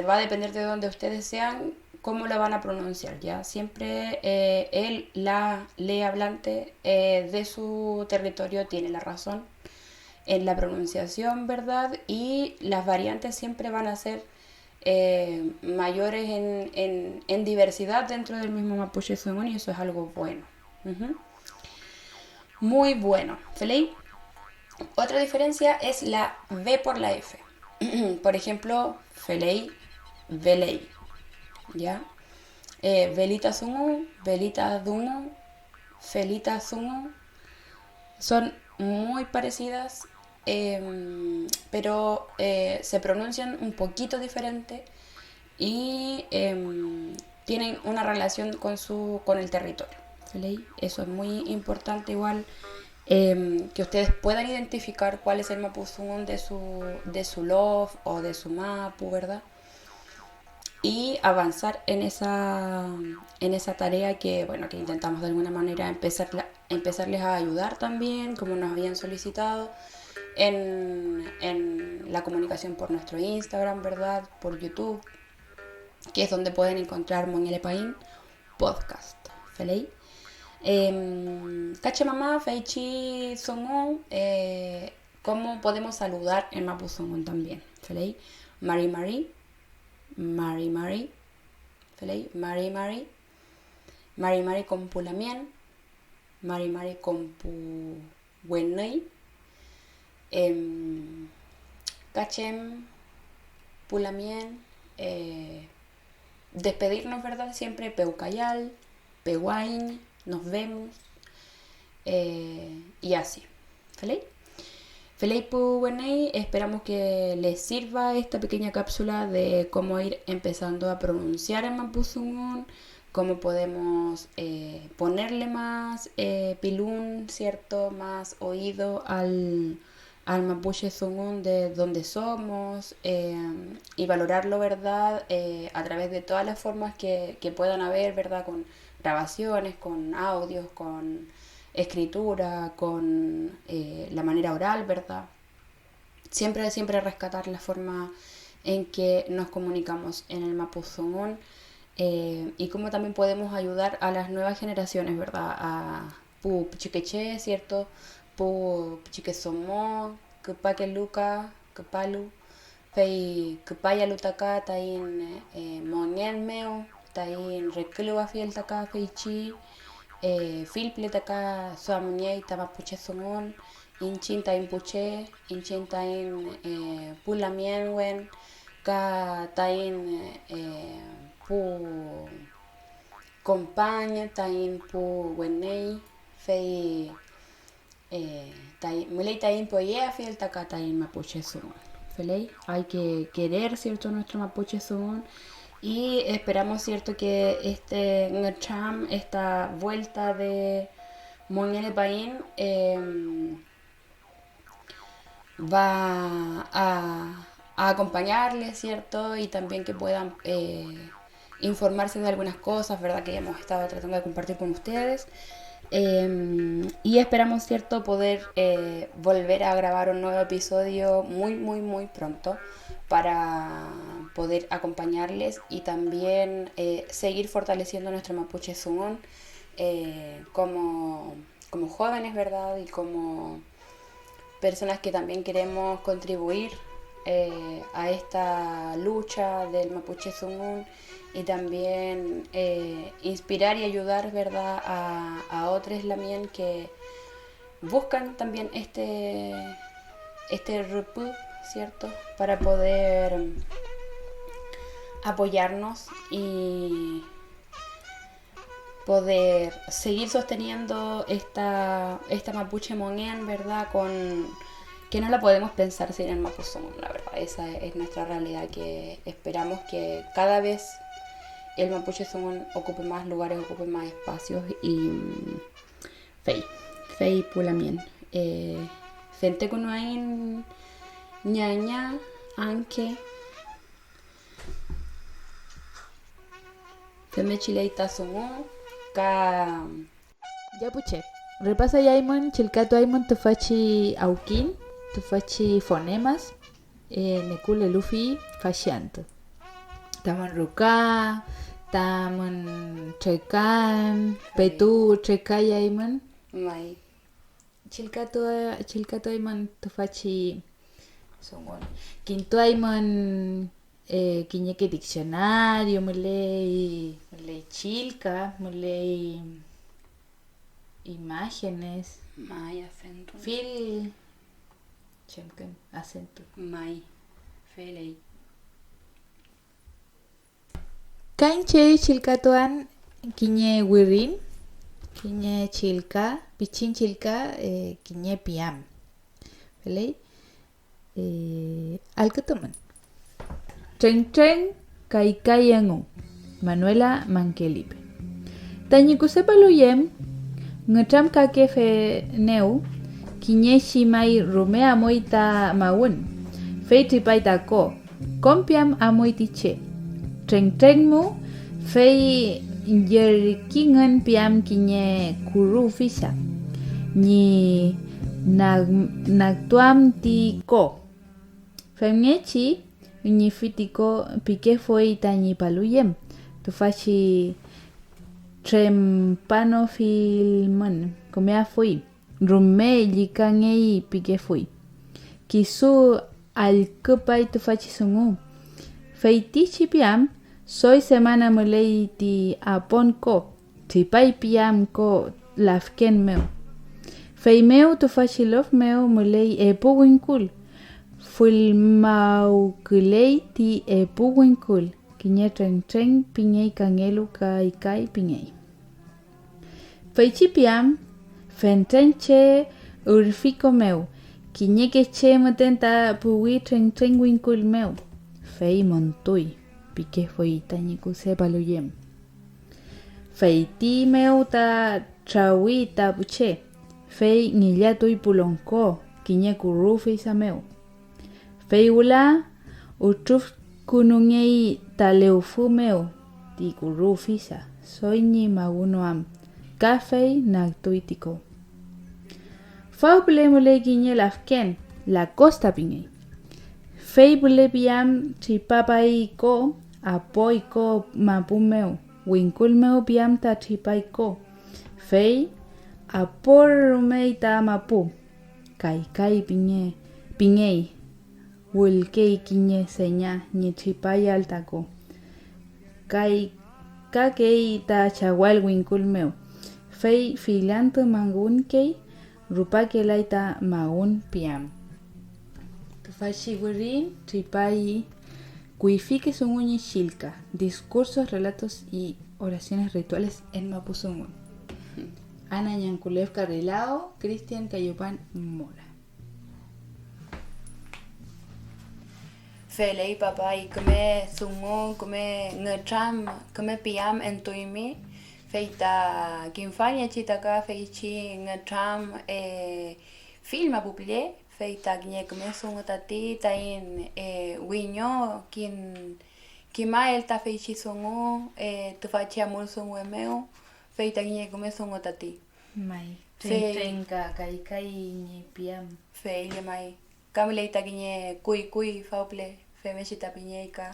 Va a depender de donde ustedes sean, cómo lo van a pronunciar, ¿ya? Siempre el, la, le hablante de su territorio tiene la razón en la pronunciación, ¿verdad? Y las variantes siempre van a ser mayores en diversidad dentro del mismo mapuche sungun, y eso es algo bueno. Muy bueno. ¿Felei? Otra diferencia es la V por la F. Por ejemplo, Felei, Velei, ¿ya? Velita sungu, velita dungu, felita sungu. Son muy parecidas, pero se pronuncian un poquito diferente y tienen una relación con el territorio. ¿Felei? Eso es muy importante igual, que ustedes puedan identificar cuál es el mapuzungun de su lof o de su mapu, ¿verdad? Y avanzar en esa tarea que, bueno, que intentamos de alguna manera empezarles a ayudar también, como nos habían solicitado, en la comunicación por nuestro Instagram, ¿verdad? Por YouTube, que es donde pueden encontrar Mongele Paín Podcast. ¿Felei? Cache mamá, feichi songo, cómo podemos saludar en mapuzungun también. ¿Felei? Mari Mari, Mari Mari, ¿felei? Mari Mari, Mari Mari con pulamien, Mari Mari con pu wenei, Cachem, pulamien, despedirnos, ¿verdad? Siempre Peucayal, Pehuain, nos vemos y así. ¿Feliz? Feliz Puguenei, esperamos que les sirva esta pequeña cápsula de cómo ir empezando a pronunciar en Mapuzungún, cómo podemos ponerle más pilún, ¿cierto? Más oído al mapuche zungún de donde somos y valorarlo, ¿verdad? A través de todas las formas que puedan haber, ¿verdad? Con grabaciones, con audios, con escritura, con la manera oral, ¿verdad? Siempre rescatar la forma en que nos comunicamos en el Mapuzungún y cómo también podemos ayudar a las nuevas generaciones, ¿verdad? A Pu Pichiqueche, ¿cierto? Pu Pichiquesomó, Kepake Luca, Kepalu, Pei Kepaya Lutaka, Tain Monien Meo, Tain Reclua Fiel Taka, Feichi, Filple Taka, Suamuñei, Tamapuche Somón, Inchin Tain Puche, Inchin Tain Pulamienwen, Ka Tain Pu Compaña, Tain Pu Wenei, Fei Mulei Tain Poyea Fiel Taka Tain Mapuche Somón. Felei, hay que querer, ¿cierto?, nuestro Mapuche Somón. Y esperamos, ¿cierto?, que esta vuelta de Moñele Paín va a acompañarles, ¿cierto? Y también que puedan informarse de algunas cosas, ¿verdad?, que hemos estado tratando de compartir con ustedes. Y esperamos, ¿cierto?, poder volver a grabar un nuevo episodio muy pronto para poder acompañarles y también seguir fortaleciendo nuestro Mapuche Zungún como jóvenes, ¿verdad? Y como personas que también queremos contribuir a esta lucha del Mapuche Zungún y también inspirar y ayudar, ¿verdad?, a otros también que buscan también este rupu, ¿cierto?, para poder apoyarnos y poder seguir sosteniendo esta Mapuche Monien, ¿verdad?, que no la podemos pensar sin el Mapuzungún, la verdad. Esa es nuestra realidad, que esperamos que cada vez el Mapuche Zungún ocupe más lugares, ocupe más espacios y fei pulamien. Gente que no hay ñaña, anque, feme chileita zungún, ka. Ya puche. Repasa ya Aimon, Chilcato Aimon, Tufachi Aukin, Tufachi Fonemas, Necule Luffy, Fascianto. Taman Ruka, Taman Checan, Petu, Checaya Aimon. Mai. Chilcato Aimon, Tufachi Songon. Quinto Aimon, Quiñeque Diccionario, Mulei Chilca, Mulei Imágenes. Mai acento. Fil. Chemken, acento. Mai. Felei. Kainche Chilcatoan, Quiñe Wirin, Quiñe Chilca, Pichin Chilca, Quiñe Piam. ¿Vale? Alcatoman. Tren, Kaikaiangu, Manuela Manquelipe. Tañicusepa Luyem, Ngacham Kakefe Neu, Quiñe Shimai Rumea Moita Mawun, Feiti Paita Ko, Compiam Amoitiche. Tren mu, Fei Yerkingan Piam Quiñe Kuru Fisha, Ni Nagtuam Ti Ko. Femnechi, Ni Fitiko Pique foi Tañi Paluyem, Tufachi Trempano Filman, Comea fui, Rume Yikangei Pique fui, Kisu Alcupai Tufachi Sungu, Feitichi Piam, soy semana mulei ti apon ko, tipai piam ko lafken meu. Fei meu tufachi lof meu mulei puguinkul, fulmau kulei ti puguinkul, Kiñe tren piñei kangelu kai piñei. Feichi piam, fentrenche urfico meu. Kiñe que che motenta puwi tren winkul meu. Fei montui, pique foi tañiku sepaluyem. Fei ti meu ta trawi ta buche. Fei ngilla tui pulonko, kiñe kurufi sa meu. Fei ula utruf kunungei ta leufu meu, ti kurufi sa. Soy ni magunoam, kafei nagtuitiko. Fau bulemule kiñe lafken, la costa piñei. Fei bule piam chipapai ko, apoi ko mapu meu. Winkul meu piam ta chipai ko. Fei apor rumei ta mapu. Kai piñei. Wulkei kiñe seña ni chipai altako. Kai kakei ta chawal winkul meu. Fei filanto mangun kei. Rupa kelaita maun piam. Tufashi tripai kuifike sunguñi shilka. Discursos, relatos y oraciones rituales en Mapuzungun. Ana Ñankulev Carrilao, Cristian Cayupan Mora. Felei papai kome sungu kome ngecham kome piam entuimi. Feita kinfanya chitaka feichi ngacham filma buble feita gne kome tati tain winyo kima el ta feichi songo tufachi amul songo emeo feita gne kome tati Mai. Fe- Trenka kai ni piam. feile mai kamileita gne kui fauple femechita piñeica.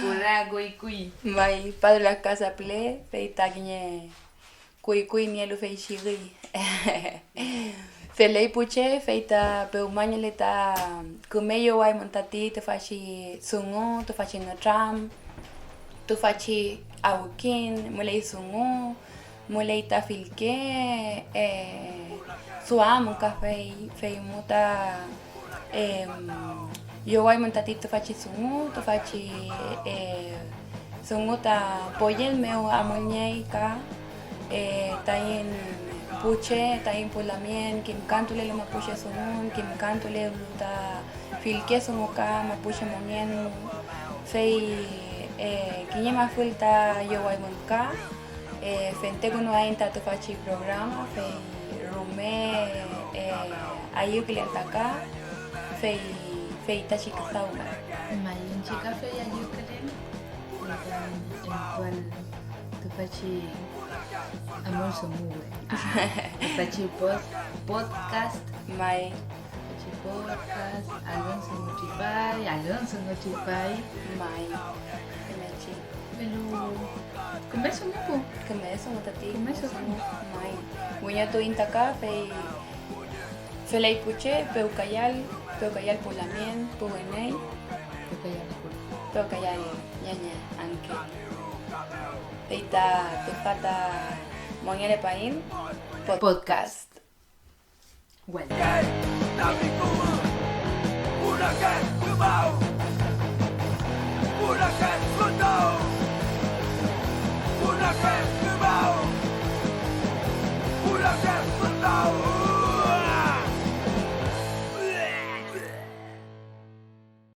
Kura kui. Mai padre la casa ple feita gne kui nielu feichiri. Felei puche feita peumañele ta kumeyo wai montati te fachi sungo te fachi ngacham te fachi aukin mulei sungo mulei ta filke suam café fei muta yo wai montati te fachi sungo te fachi sungo ta poyel meu amulñei ka tain puche tain pulamien kim cantule lo mapuche sonun kim cantule ta filke sonuka mapuche monien fei kiñema fulta yo wai monka fente kuno ainta te fachi programa fei rume ayu klientaka fei tachi kasauma Mai un chica fea yo creo. Eventual tu faci amor somue. Tu faci podcast. mai Faci podcast. Alonso Mochipai. mai mechi Pero converso un poco. Kemeso tati Kemeso. mai muña tu intaka felei puche peucayal pulamien puenei Porque ya no. peucayal ñaña anke Eita tepata moñele pain podcast Well. Una que, Kumau.